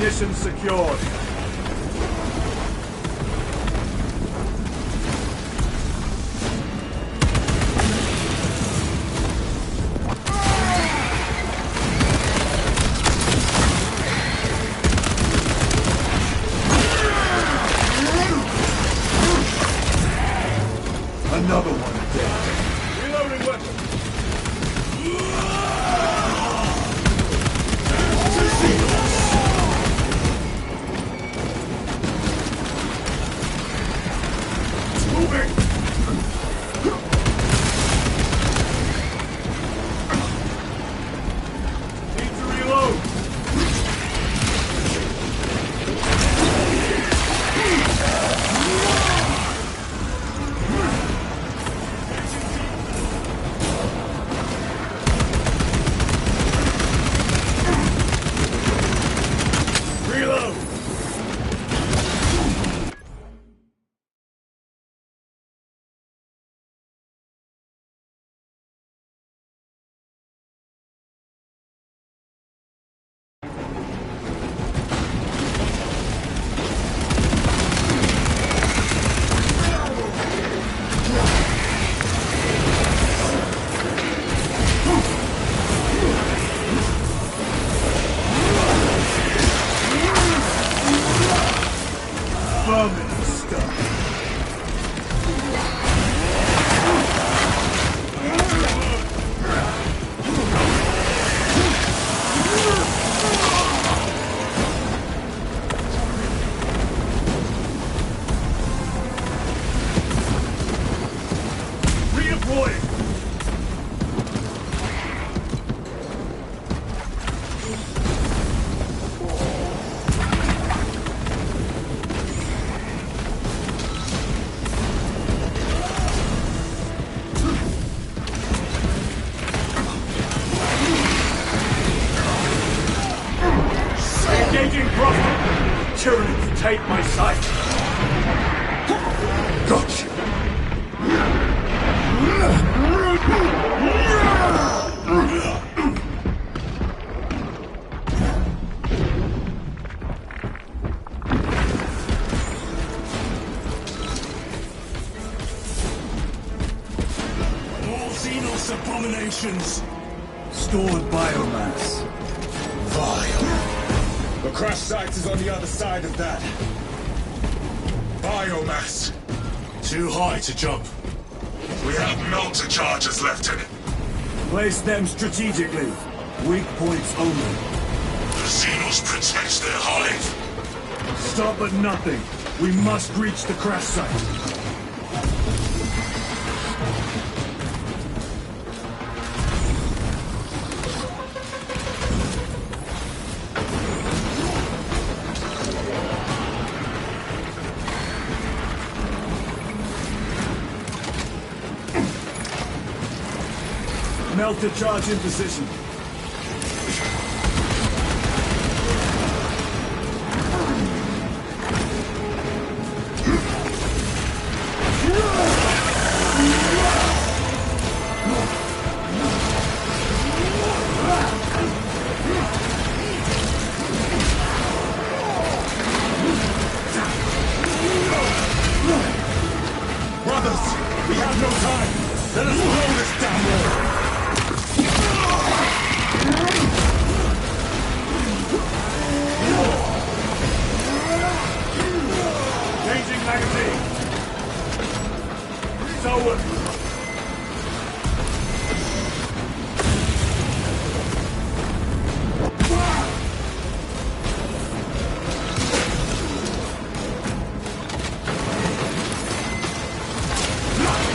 Munitions secured. Another one dead. Reloading weapon. vermin stuff. Engaging Prophet! Tyranids take my sight! Gotcha! All Xenos abominations! Stored biomass. Vile. The crash site is on the other side of that. Biomass. Too high to jump. We have melter charges left in it. Place them strategically. Weak points only. The Xenos protects their hive. Stop at nothing. We must reach the crash site. Melter charge in position. Brothers, we have no time. Let us blow this damn wall. Changing magazine. Forward.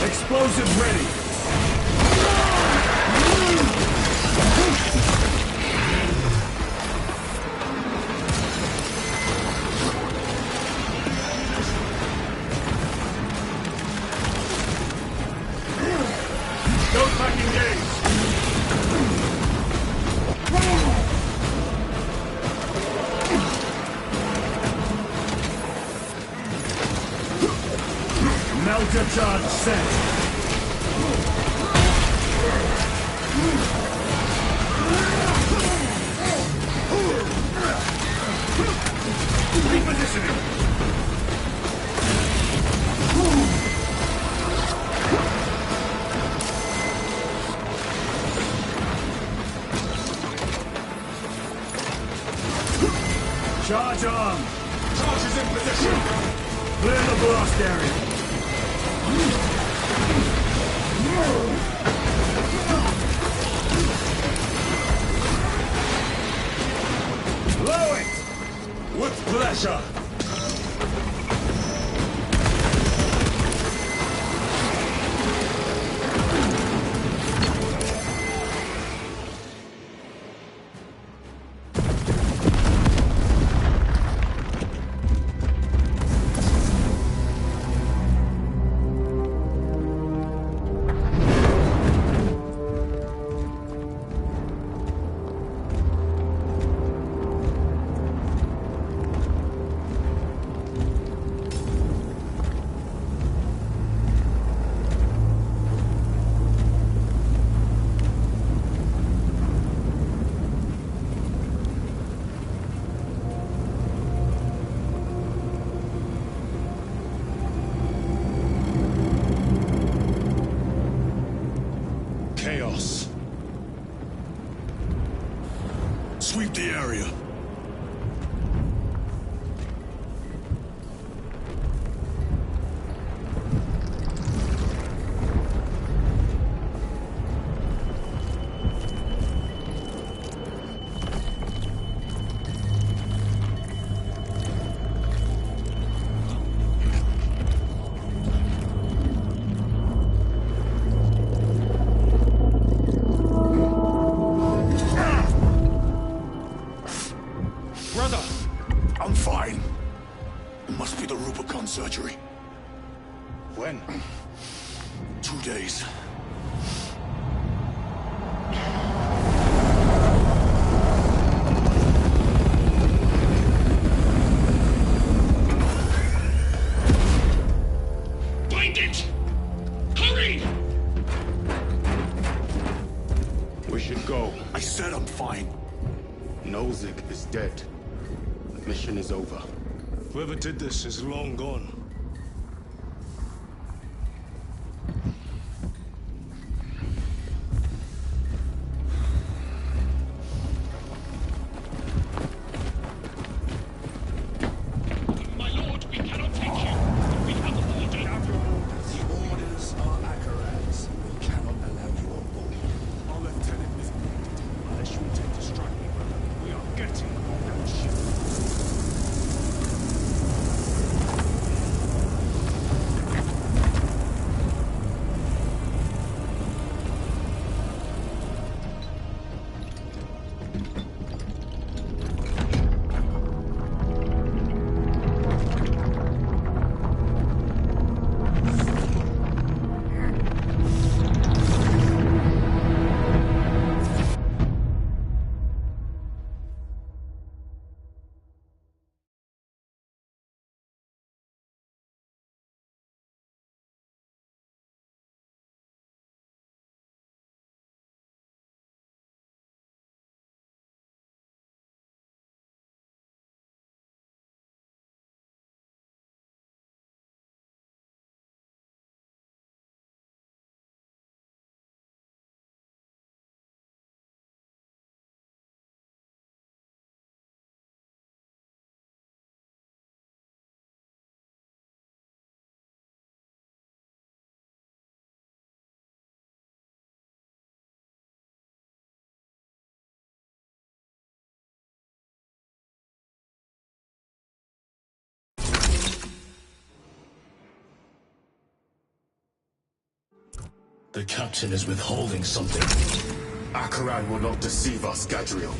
Explosive ready. Don't back engage! Melter charge set. Repositioning! Charge on. Charge is in position. Clear the blast area. Blow it! With pleasure. I'm fine. It must be the Rubicon surgery. When? 2 days. Find it! Hurry! We should go. I said I'm fine. Nozick is dead. Mission is over. Whoever did this is long gone. My lord, we cannot take you. We have ordered. The orders are Akaran's. We cannot allow you on board. Our lieutenant is wounded. Unless you intend to strike me, brother, we are getting on that ship. The captain is withholding something. Akaran will not deceive us, Gadriel.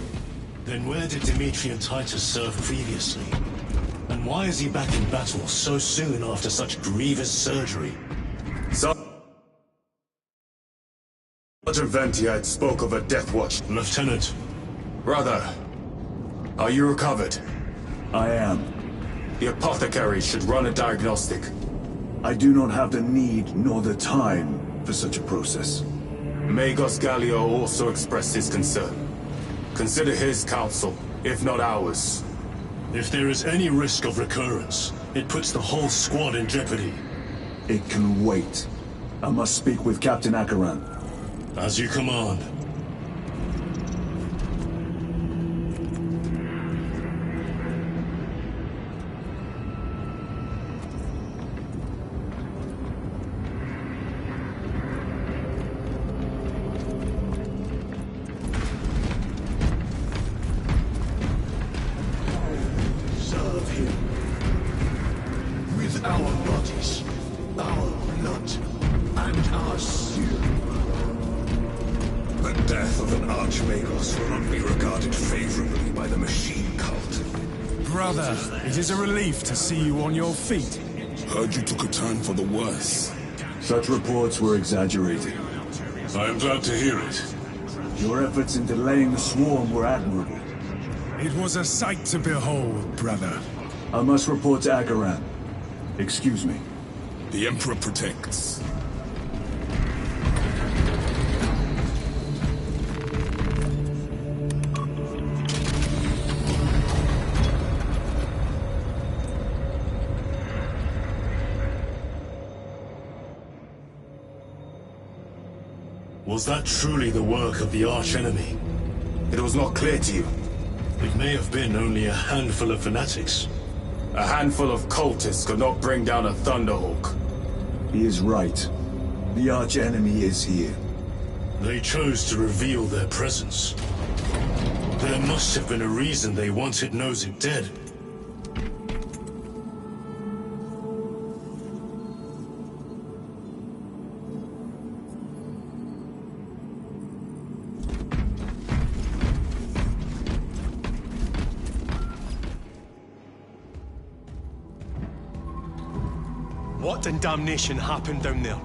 Then where did Dimitri and Titus serve previously? And why is he back in battle so soon after such grievous surgery? Sergeant Ventiad spoke of a death watch. Lieutenant. Brother, are you recovered? I am. The apothecary should run a diagnostic. I do not have the need nor the time for such a process. Magos Gallio also expressed his concern. Consider his counsel, if not ours. If there is any risk of recurrence, it puts the whole squad in jeopardy. It can wait. I must speak with Captain Akaran. As you command. Serve him. With our bodies, our blood, and our steel. The death of an Archmagos will not be regarded favorably by the machine cult. Brother, it is a relief to see you on your feet. Heard you took a turn for the worse. Such reports were exaggerated. I am glad to hear it. Your efforts in delaying the swarm were admirable. It was a sight to behold, brother. I must report to Akaran. Excuse me. The Emperor protects. Was that truly the work of the archenemy? It was not clear to you. It may have been only a handful of fanatics. A handful of cultists could not bring down a Thunderhawk. He is right. The archenemy is here. They chose to reveal their presence. There must have been a reason they wanted Nozick dead. What in damnation happened down there?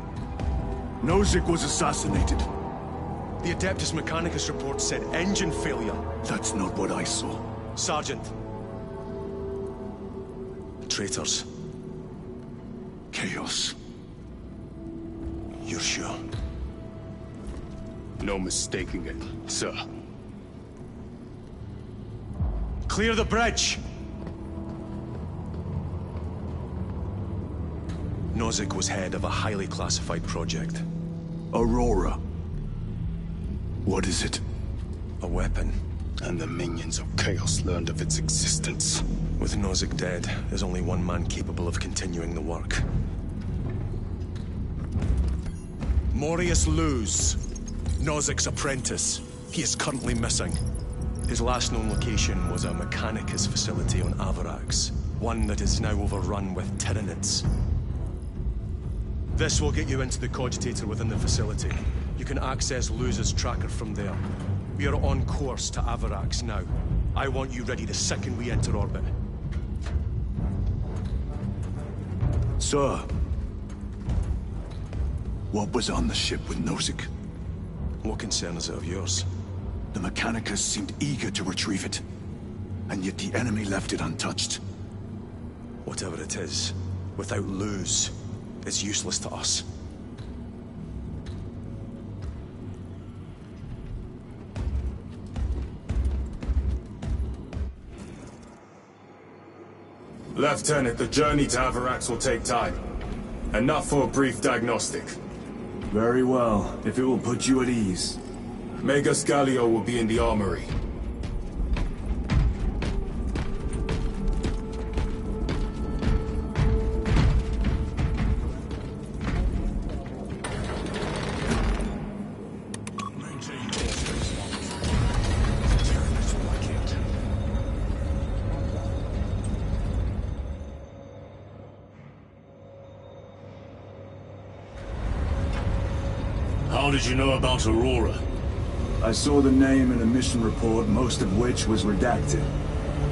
Nozick was assassinated. The Adeptus Mechanicus report said engine failure. That's not what I saw. Sergeant. Traitors. Chaos. You're sure? No mistaking it, sir. Clear the bridge! Nozick was head of a highly classified project. Aurora. What is it? A weapon. And the minions of Chaos learned of its existence. With Nozick dead, there's only one man capable of continuing the work. Morius Luz, Nozick's apprentice. He is currently missing. His last known location was a Mechanicus facility on Avarax, one that is now overrun with Tyranids. This will get you into the cogitator within the facility. You can access Luz's tracker from there. We are on course to Avarax now. I want you ready the second we enter orbit. Sir. What was on the ship with Nozick? What concern is it of yours? The Mechanicus seemed eager to retrieve it. And yet the enemy left it untouched. Whatever it is, without Luz, it's useless to us. Lieutenant, the journey to Avarax will take time. Enough for a brief diagnostic. Very well, if it will put you at ease. Magus Galio will be in the armory. How did you know about Aurora? I saw the name in a mission report, most of which was redacted.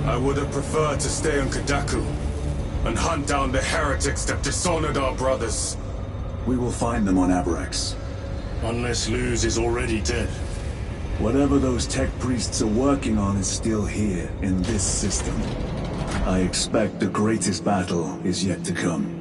I would have preferred to stay on Kadaku and hunt down the heretics that dishonored our brothers. We will find them on Avarax. Unless Luz is already dead. Whatever those tech priests are working on is still here, in this system. I expect the greatest battle is yet to come.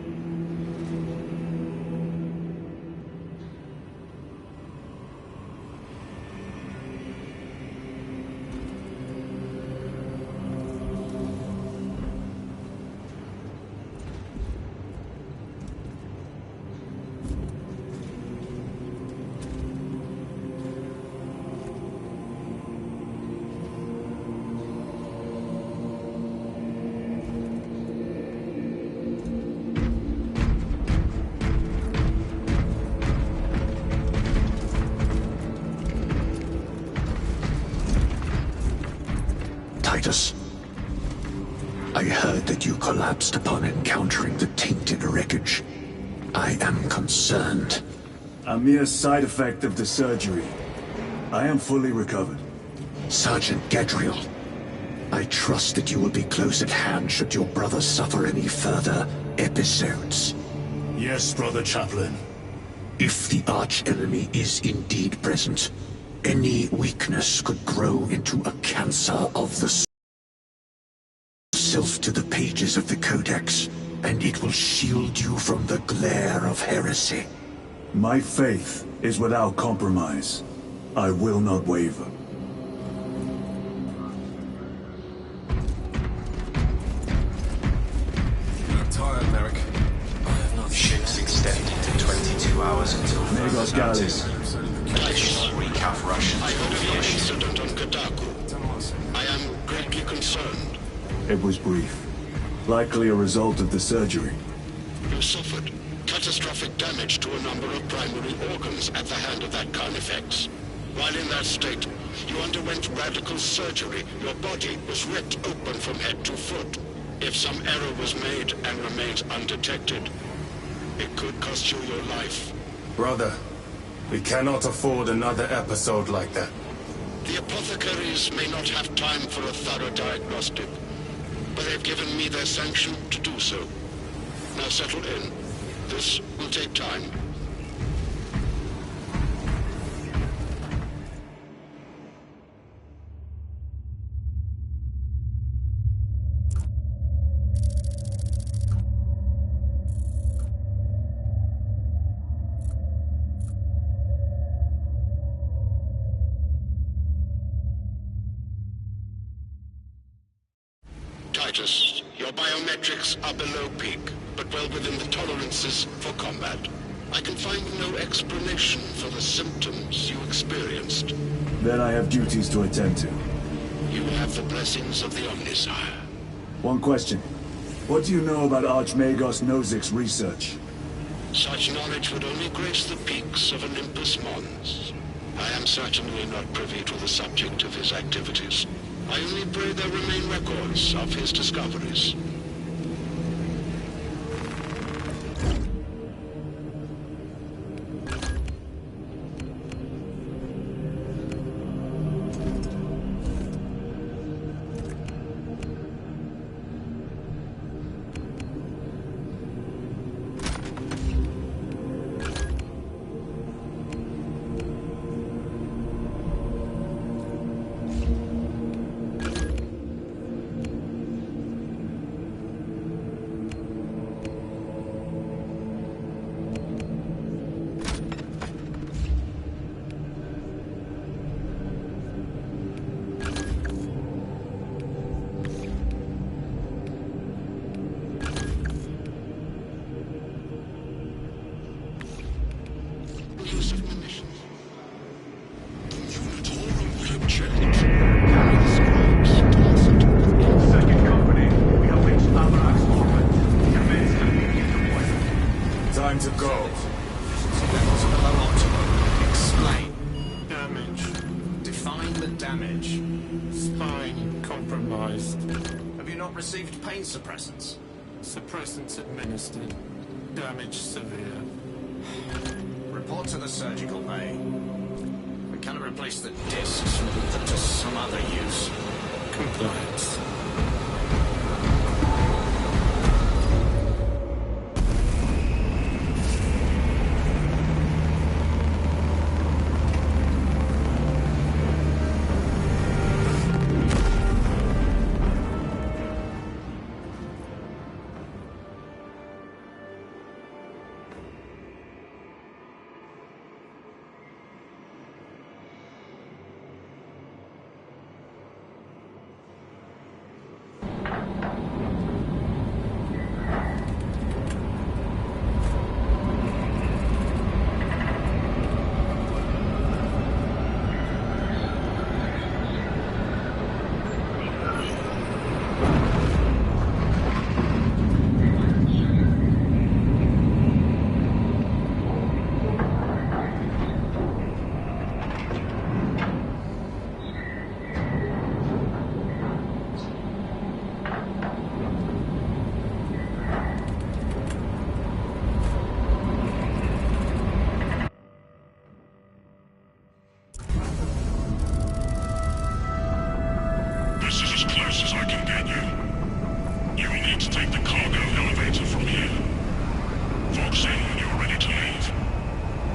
Titus, I heard that you collapsed upon encountering the tainted wreckage. I am concerned. A mere side effect of the surgery. I am fully recovered. Sergeant Gadriel, I trust that you will be close at hand should your brother suffer any further episodes. Yes, Brother Chaplain. If the arch-enemy is indeed present, any weakness could grow into a cancer of the self to the pages of the Codex, and it will shield you from the glare of heresy. My faith is without compromise. I will not waver. You look tired, Merrick. I have not. Ships extended to 22 hours until Magos Gallius. Additional recap Russians. I heard of your incident on Kadaku. I am greatly concerned. It was brief. Likely a result of the surgery. You suffered catastrophic damage to a number of primary organs at the hand of that Carnifex. While in that state, you underwent radical surgery. Your body was ripped open from head to foot. If some error was made and remains undetected, it could cost you your life. Brother, we cannot afford another episode like that. The apothecaries may not have time for a thorough diagnostic, but they've given me their sanction to do so. Now settle in. This will take time. Titus, your biometrics are below peak, but well within the tolerances for combat. I can find no explanation for the symptoms you experienced. Then I have duties to attend to. You have the blessings of the Omnisire. One question. What do you know about Archmagos Nozick's research? Such knowledge would only grace the peaks of Olympus Mons. I am certainly not privy to the subject of his activities. I only pray there remain records of his discoveries. Time to go. Levels below optimal. Explain. Damage. Define the damage. Spine compromised. Have you not received pain suppressants? Suppressants administered. Damage severe. Report to the surgical bay. We cannot replace the discs and put them to some other use. Compliance.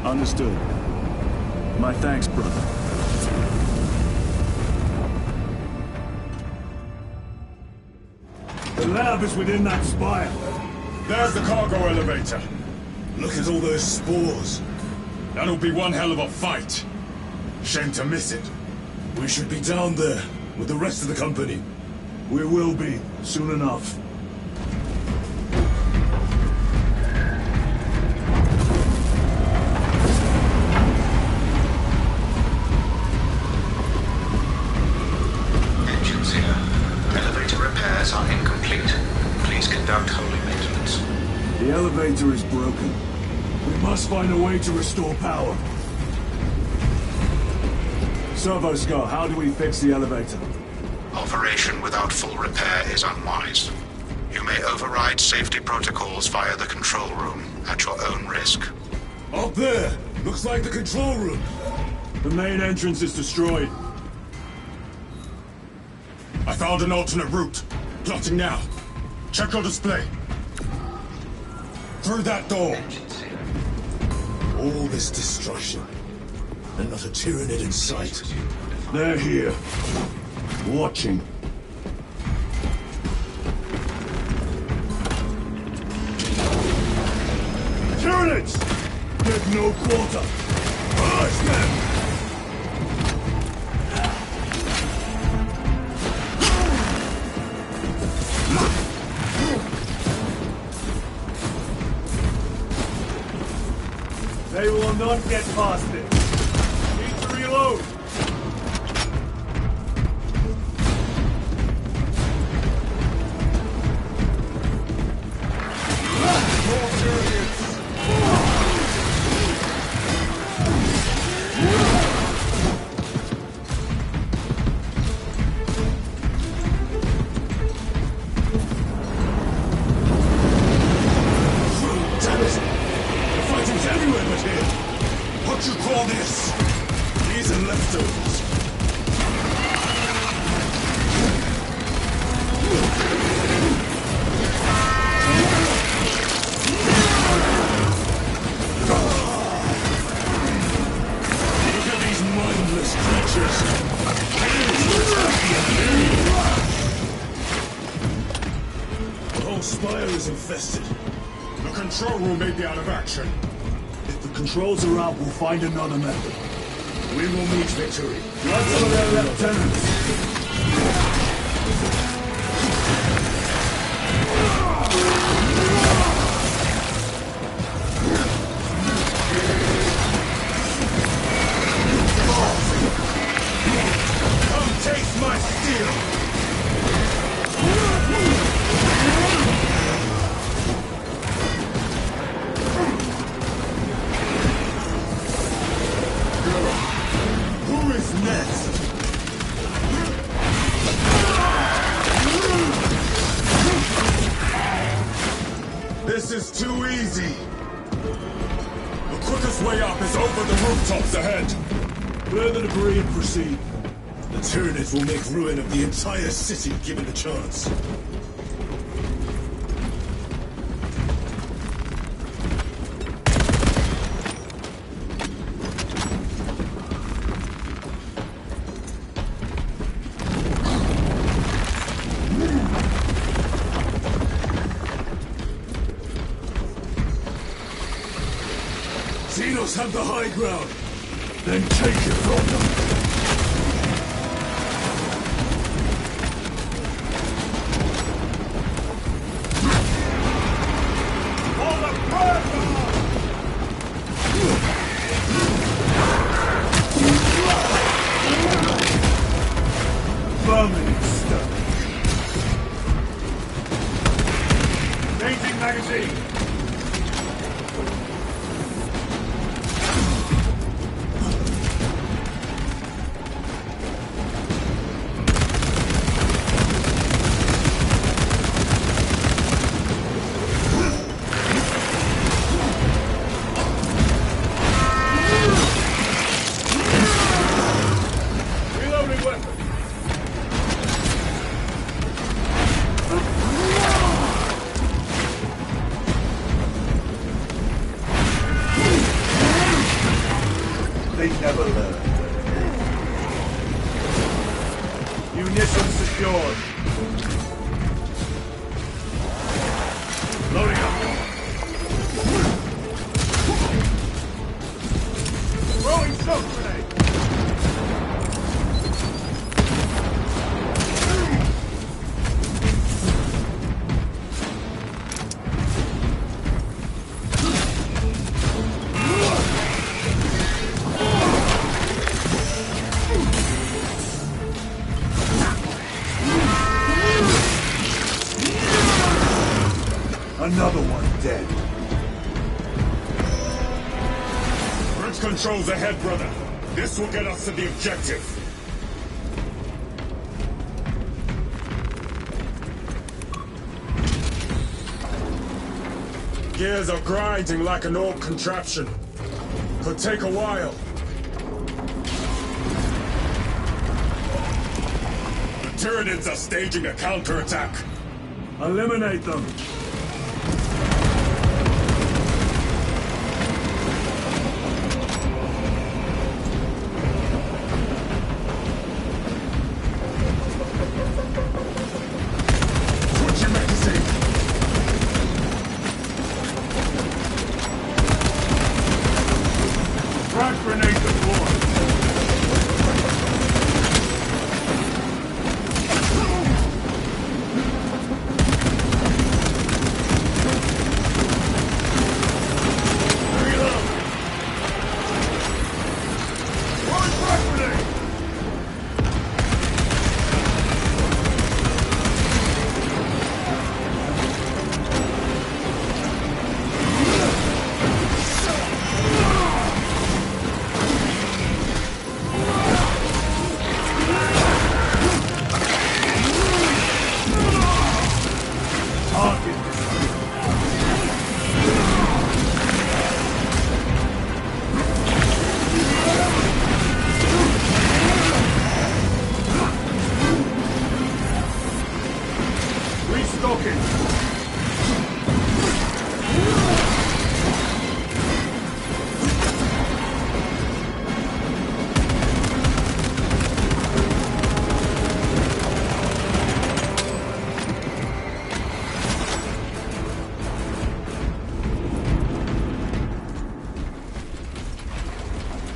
Understood. My thanks, brother. The lab is within that spire. There's the cargo elevator. Look at all those spores. That'll be one hell of a fight. Shame to miss it. We should be down there with the rest of the company. We will be, soon enough. Engines here. Elevator repairs are incomplete. Please conduct holy maintenance. The elevator is broken. We must find a way to restore power. Servoscar, how do we fix the elevator? Operation without full repair is unwise. You may override safety protocols via the control room at your own risk. Up there! Looks like the control room. The main entrance is destroyed. I found an alternate route. Plotting now. Check your display. Through that door! All this destruction, and not a Tyranid in sight. They're here. Watching. Tyranids! Get no quarter! Rush them! They will not get past it. Need to reload. More Tyranids. Damn it! The fighting's everywhere but here! What you call this? These are leftovers. Look at these mindless creatures! The whole spire is infested. The control room may be out of action. If the controls are out, we'll find another method. We will meet victory. Blood some of their lieutenants. Come taste my steel! Who is next? This is too easy. The quickest way up is over the rooftops ahead. Clear the debris and proceed. The Tyranids will make ruin of the entire city given the chance. Xenos have the high ground. Then take it from them. Vermin stuff. Changing magazine. Reloading weapon. They never learn. Munitions secured. Loading up. Throwing smoke grenade. Another one dead. Bridge controls ahead, brother. This will get us to the objective. Gears are grinding like an old contraption. Could take a while. The Tyranids are staging a counterattack. Eliminate them.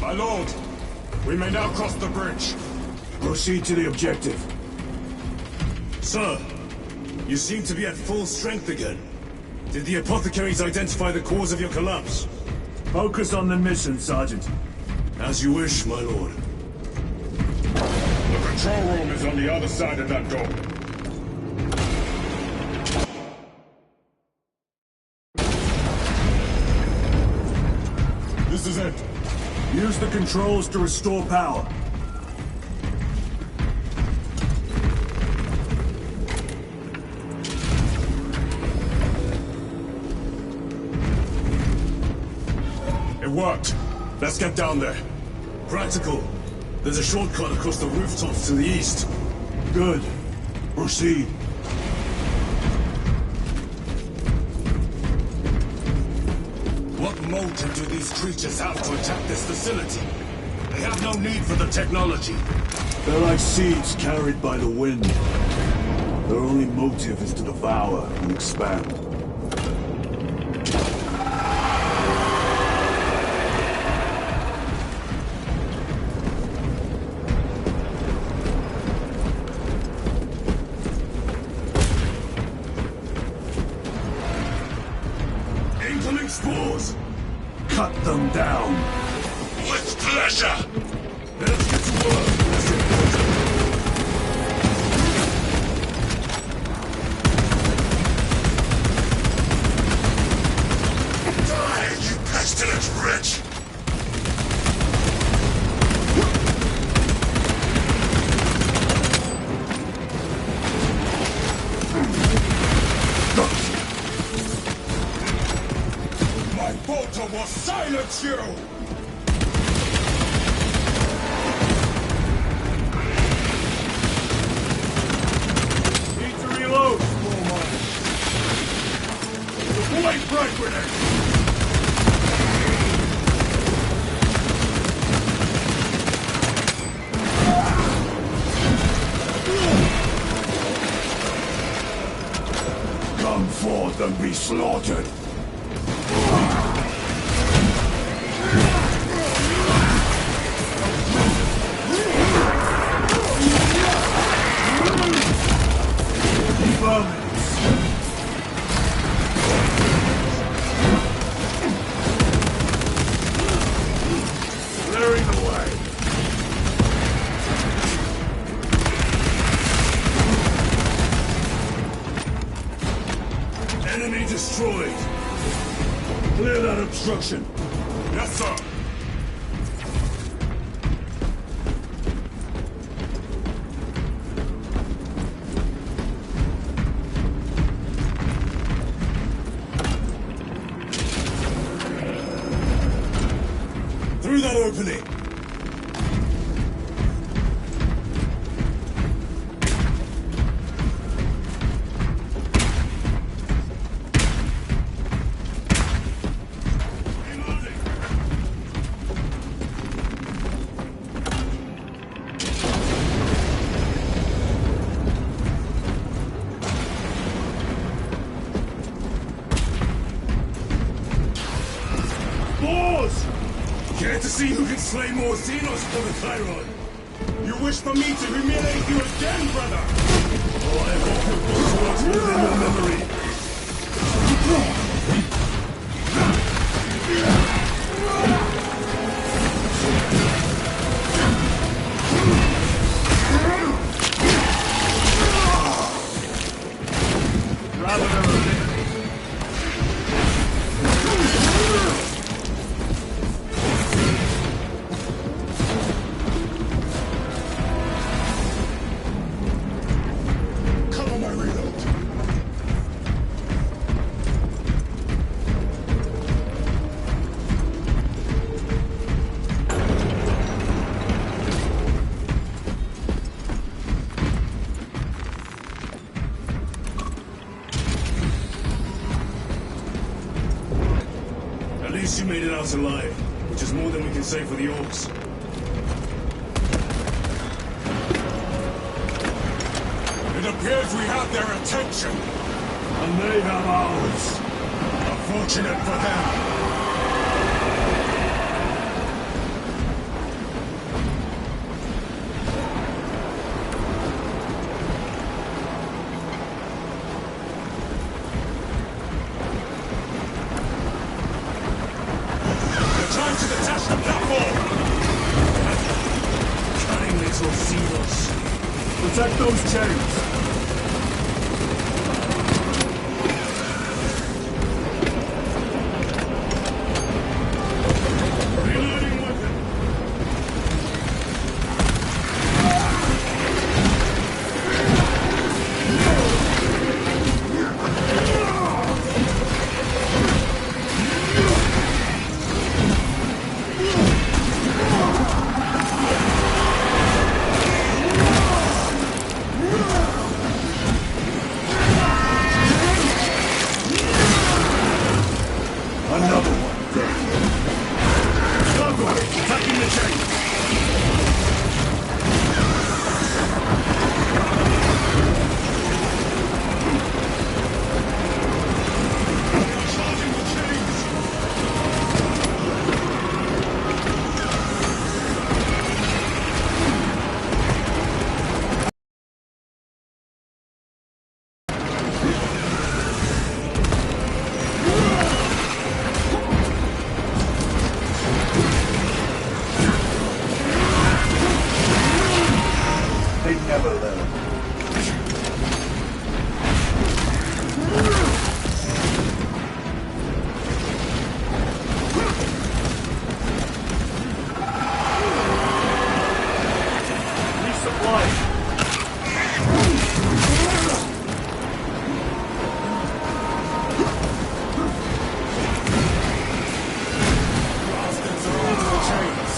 My lord, we may now cross the bridge. Proceed to the objective. Sir, you seem to be at full strength again. Did the apothecaries identify the cause of your collapse? Focus on the mission, Sergeant. As you wish, my lord. The control room is on the other side of that door. This is it. Use the controls to restore power. It worked. Let's get down there. Practical. There's a shortcut across the rooftops to the east. Good. Proceed. What motive do these creatures have to attack this facility? They have no need for the technology. They're like seeds carried by the wind. Their only motive is to devour and expand. Incoming spores! Cut them down! With pleasure! Let's get to work! Die, you pestilent wretch! My bolter will silence you! Need to reload, small mine. Deploy frag grenade! Come forth and be slaughtered! Clearing the way! Enemy destroyed! Clear that obstruction! Yes, sir! Through that opening! Boars! Care to see who can slay more Xenos for the Chiron? You wish for me to humiliate you again, brother? Oh, I hope you put words within your memory. Rather than a minute. Cover my reload! least you made it out alive, which is more than we can say for the orcs. It appears we have their attention. And they have ours. Unfortunate for them. Protect those chains! Reloading weapon! Another one dead. Gargoyle, attacking the chain. Charging the chains. They never learn. Resupply. Bastards are all to the chains.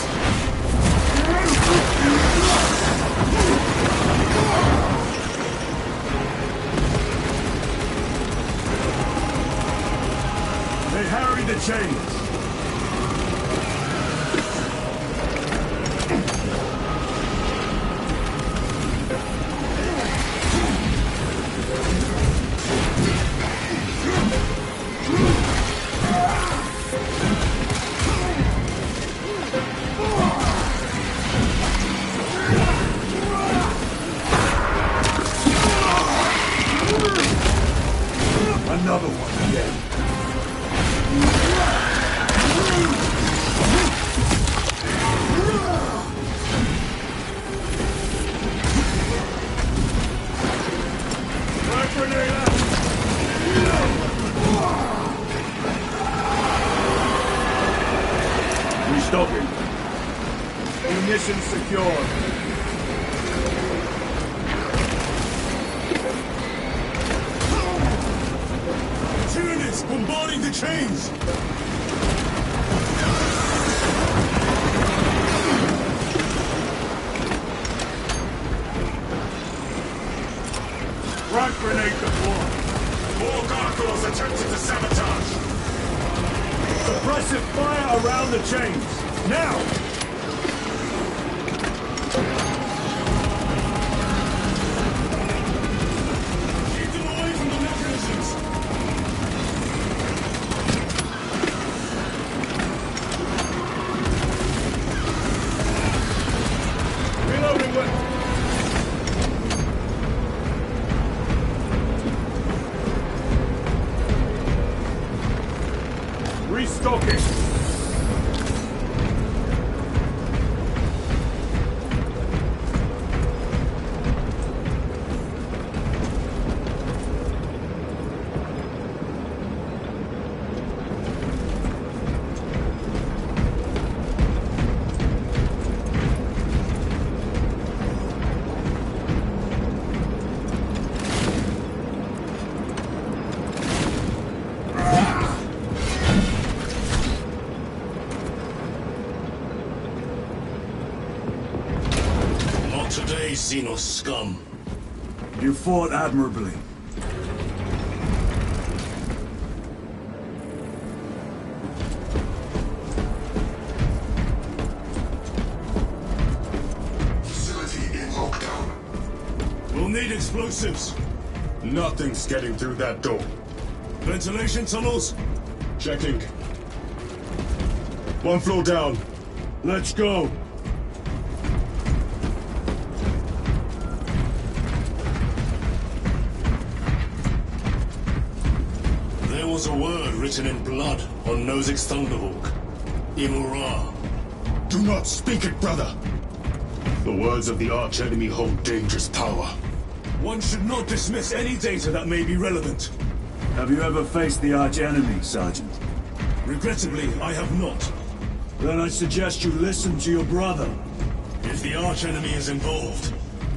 They harry the chains. Another one again. Frag grenade out! Restocking. Munitions secured. Tyranids bombarding the chains! Frag grenade deployed. More gargoyles attempting to sabotage. Suppressive fire around the chains. Now! Keep them away from the mechanisms. Reloading weapon. Restocking. Today, Xenos scum. You fought admirably. need explosives. Nothing's getting through that door. Ventilation tunnels? Checking. One floor down. Let's go. There was a word written in blood on Nozick's Thunderhawk. Imura. Do not speak it, brother! The words of the archenemy hold dangerous power. One should not dismiss any data that may be relevant. Have you ever faced the arch-enemy, Sergeant? Regrettably, I have not. Then I suggest you listen to your brother. If the archenemy is involved,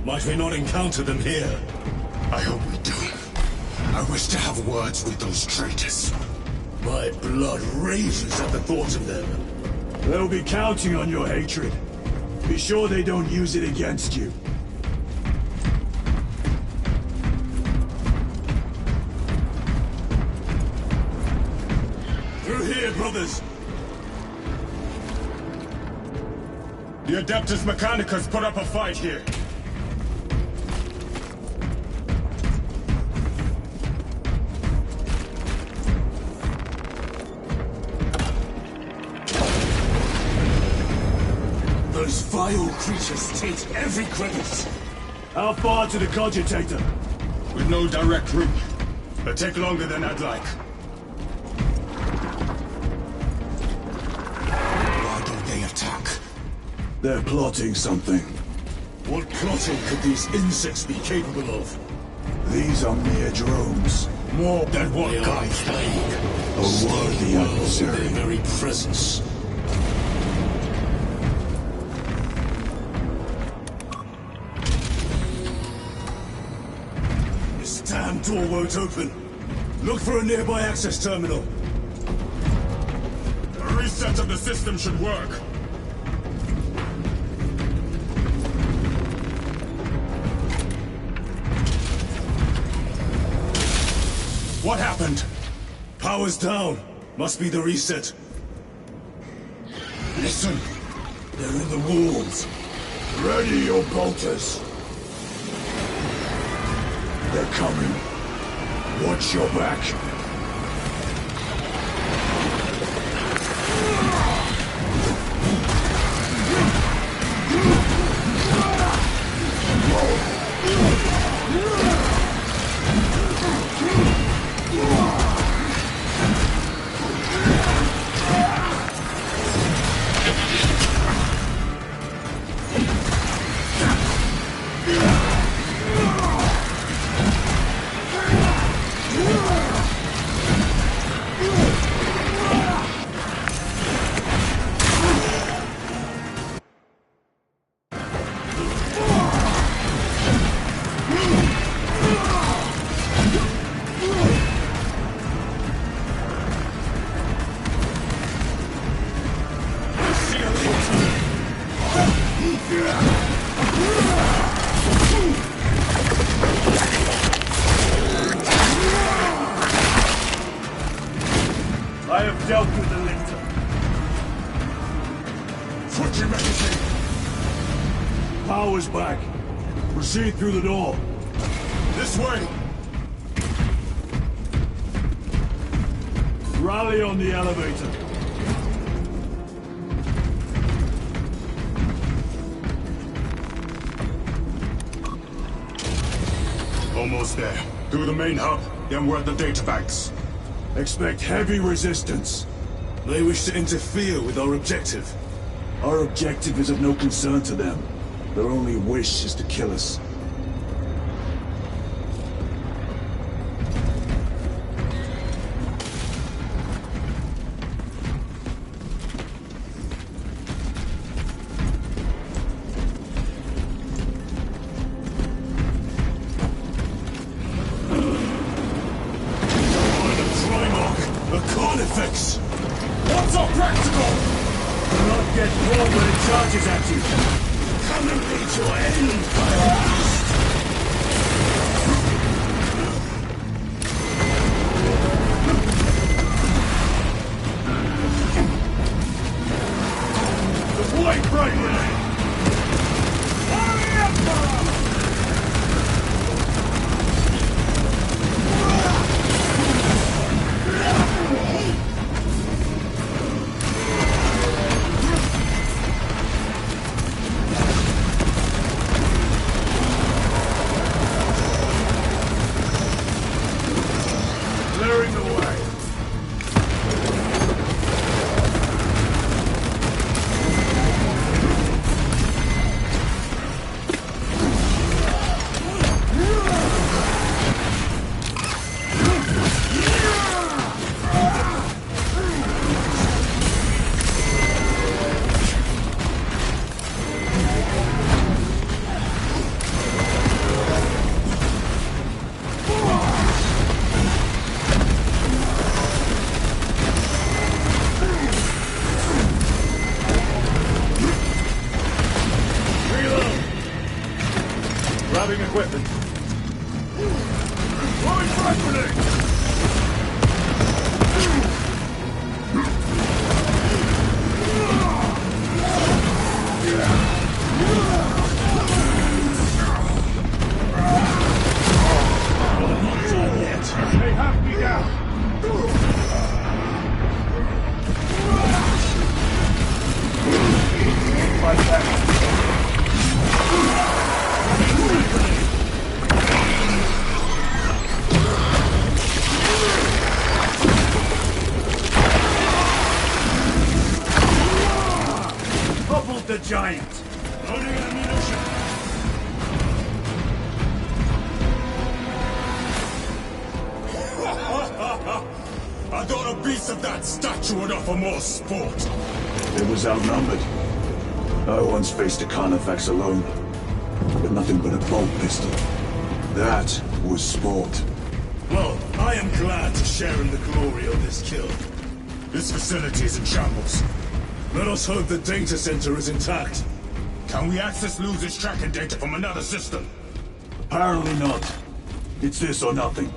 might we not encounter them here? I hope we do. I wish to have words with those traitors. My blood raises at the thought of them. They'll be counting on your hatred. Be sure they don't use it against you. Through here, brothers! The Adeptus Mechanicus put up a fight here. Those vile creatures taint every crevice. How far to the Cogitator? With no direct route. It'll take longer than I'd like. Why don't they attack? They're plotting something. What plotting could these insects be capable of? These are mere drones. More than what guide plague. A worthy adversary. Their very presence. This damn door won't open. Look for a nearby access terminal. A reset of the system should work. What happened? Power's down. Must be the reset. Listen. They're in the walls. Ready your bolters. They're coming. Watch your back. I have dealt with the Lictor. Fortune magazine! Power's back. Proceed through the door. This way! Rally on the elevator. Almost there. Through the main hub, then we're at the databanks. Expect heavy resistance. They wish to interfere with our objective. Our objective is of no concern to them. Their only wish is to kill us. What's so practical? Do not get caught when it charges at you. Come and meet your end, Beast! The white bright grenade! Hurry up, Grabbing equipment. Throwing frag grenade! Not done yet. They have me down! Fight back. Toppled the giant! Loading ammunition. I thought a piece of that statue would offer more sport. It was outnumbered. I once faced a Carnifex alone, with nothing but a bolt pistol. That was sport. Well, I am glad to share in the glory of this kill. This facility is in shambles. Let us hope the data center is intact. Can we access Luz's tracking data from another system? Apparently not. It's this or nothing.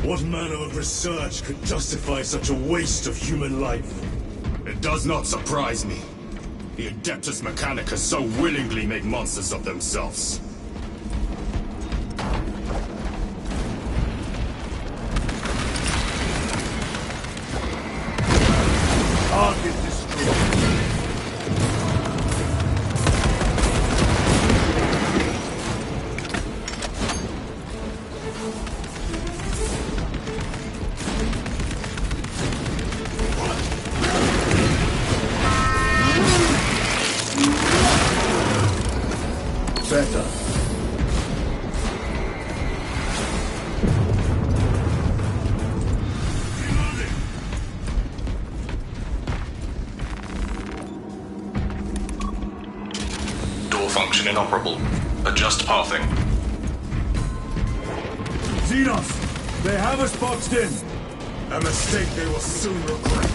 What manner of research could justify such a waste of human life? It does not surprise me. The Adeptus Mechanicus so willingly make monsters of themselves. Target destroyed. Better. Door function inoperable. Adjust pathing. Xenos! They have us boxed in! A mistake they will soon regret.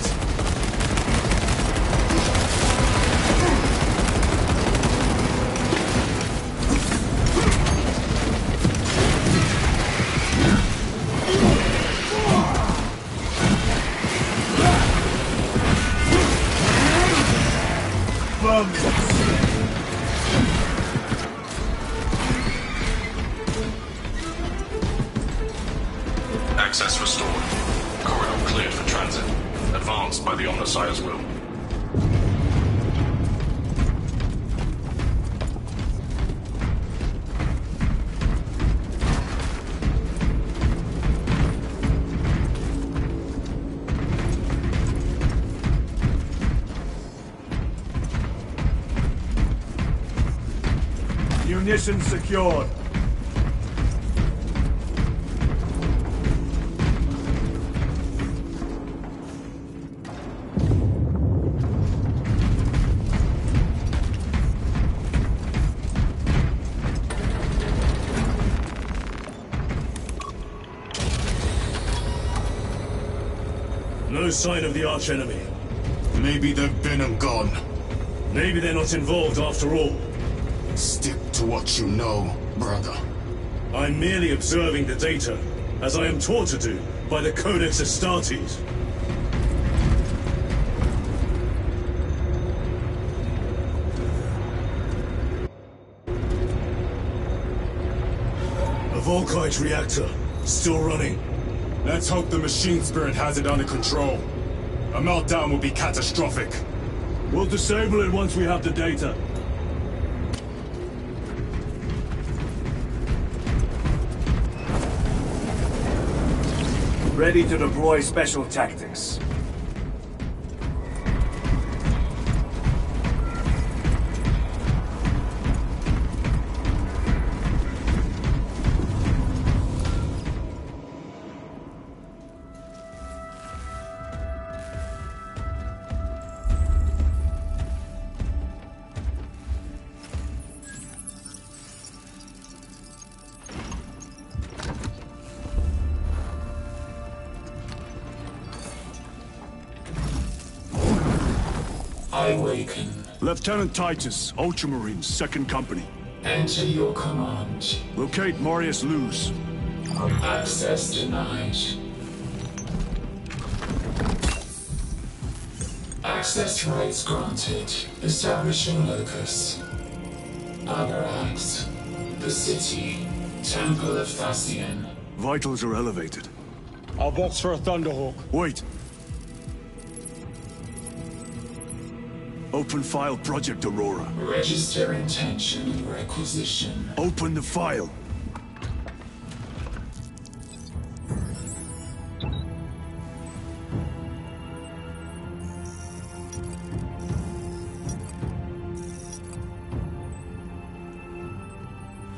Access restored. Corridor cleared for transit. Advanced by the Omnissiah's will. Munitions secured. No sign of the archenemy. Maybe they've been and gone. Maybe they're not involved after all. Stick to what you know, brother. I'm merely observing the data, as I am taught to do by the Codex Astartes. A Volkite reactor, still running. Let's hope the machine spirit has it under control. A meltdown will be catastrophic. We'll disable it once we have the data. Ready to deploy special tactics. I awaken. Lieutenant Titus, Ultramarines, 2nd Company. Enter your command. Locate Marius Luz. Access denied. Access rights granted. Establishing locus. Agarax. The city. Temple of Thasian. Vitals are elevated. I'll box for a Thunderhawk. Wait. Open file Project Aurora. Register intention requisition. Open the file.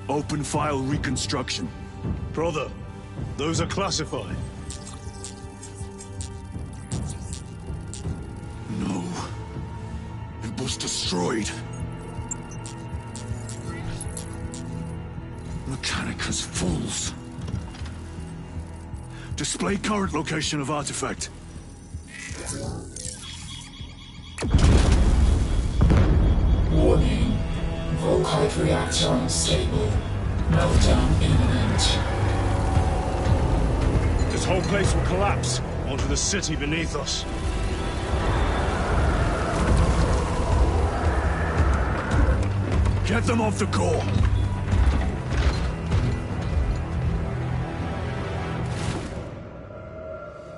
Open file reconstruction. Brother, those are classified. No. It was destroyed. Mechanicus fools. Display current location of artifact. Warning. Volkite reactor unstable. Meltdown imminent. This whole place will collapse onto the city beneath us. Get them off the core!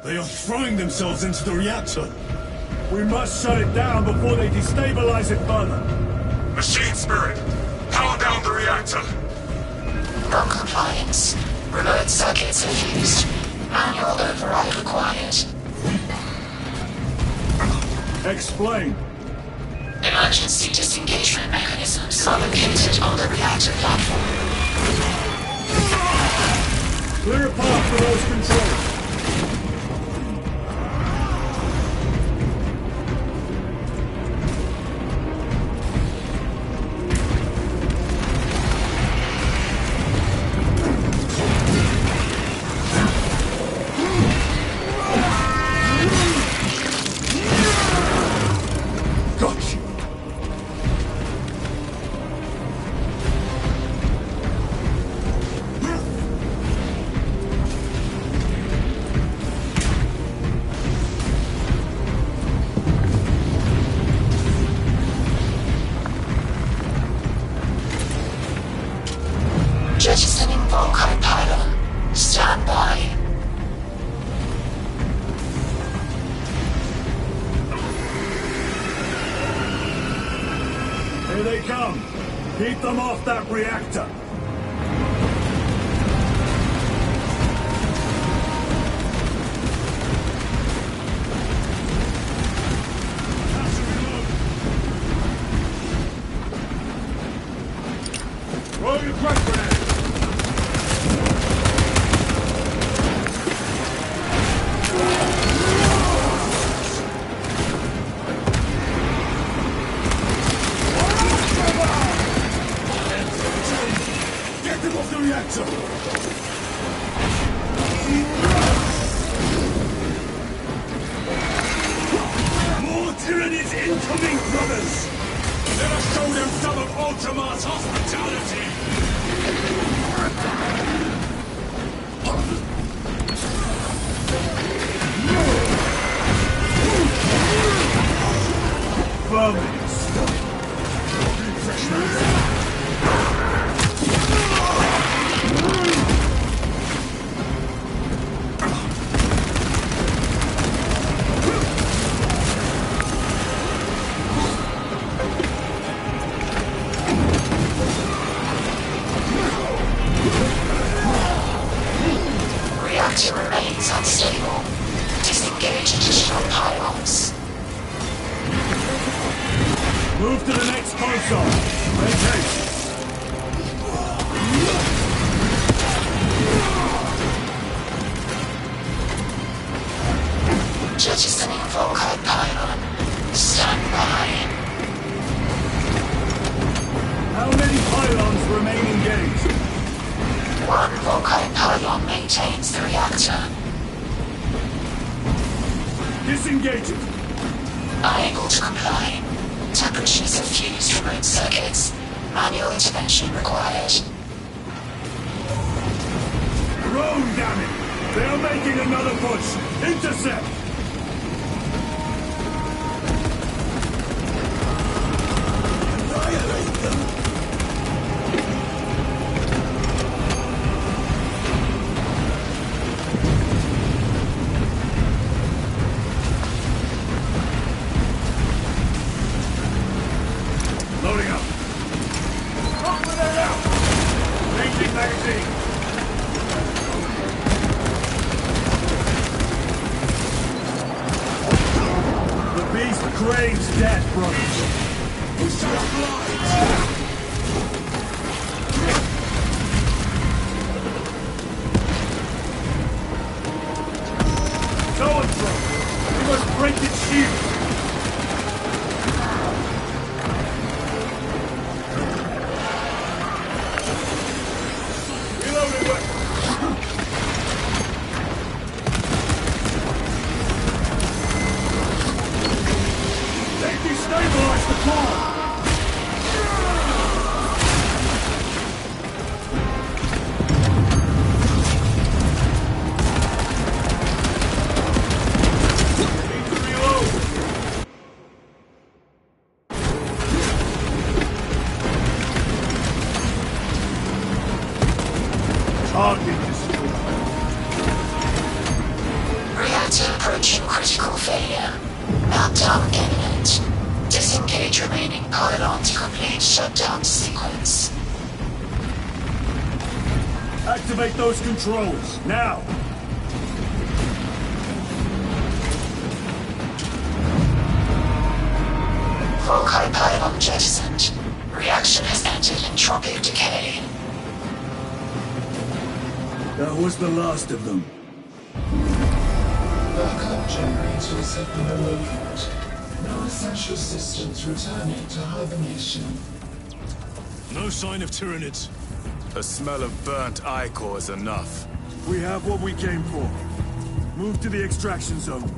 They are throwing themselves into the reactor. We must shut it down before they destabilize it further. Machine spirit, power down the reactor. No compliance. Remote circuits are used. Manual override required. Explain. Emergency disengagement mechanisms are located on the reactor platform. Clear a path for those controls. Jettisoning Volkite pylon. Stand by. Here they come. Keep them off that reactor. Throw your crack grenade. Get them off the reactor! More tyrannies incoming, brothers! Let us show them some of Ultramar's hospitality! Vermin stuff. Locate additional pylons. Move to the next console. Make haste. Jettisoning Volkite pylon. Stand by. How many pylons remain engaged? One Volkite pylon maintains the reactor. Disengage it. Unable to comply. Temperatures have fused remote circuits. Manual intervention required. Drone, damn it! They are making another push! Intercept! Annihilate them! Loading up! Open it out! Changing magazine! The beast craves death, brothers. Push out blind. To and fro. We must break its shield. Reloading weapon. Destabilize the core! Need to reload! Target destroyed. Reactor approaching critical failure. Meltdown imminent. Disengage remaining pylon to complete shutdown sequence. Activate those controls, now! Volkite pylon jettisoned. Reaction has entered entropic decay. That was the last of them. Backup generators have been awakened. Non-essential systems returning to hibernation. No sign of Tyranids. The smell of burnt ichor is enough. We have what we came for. Move to the extraction zone.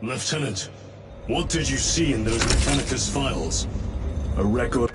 Lieutenant, what did you see in those Mechanicus files? A record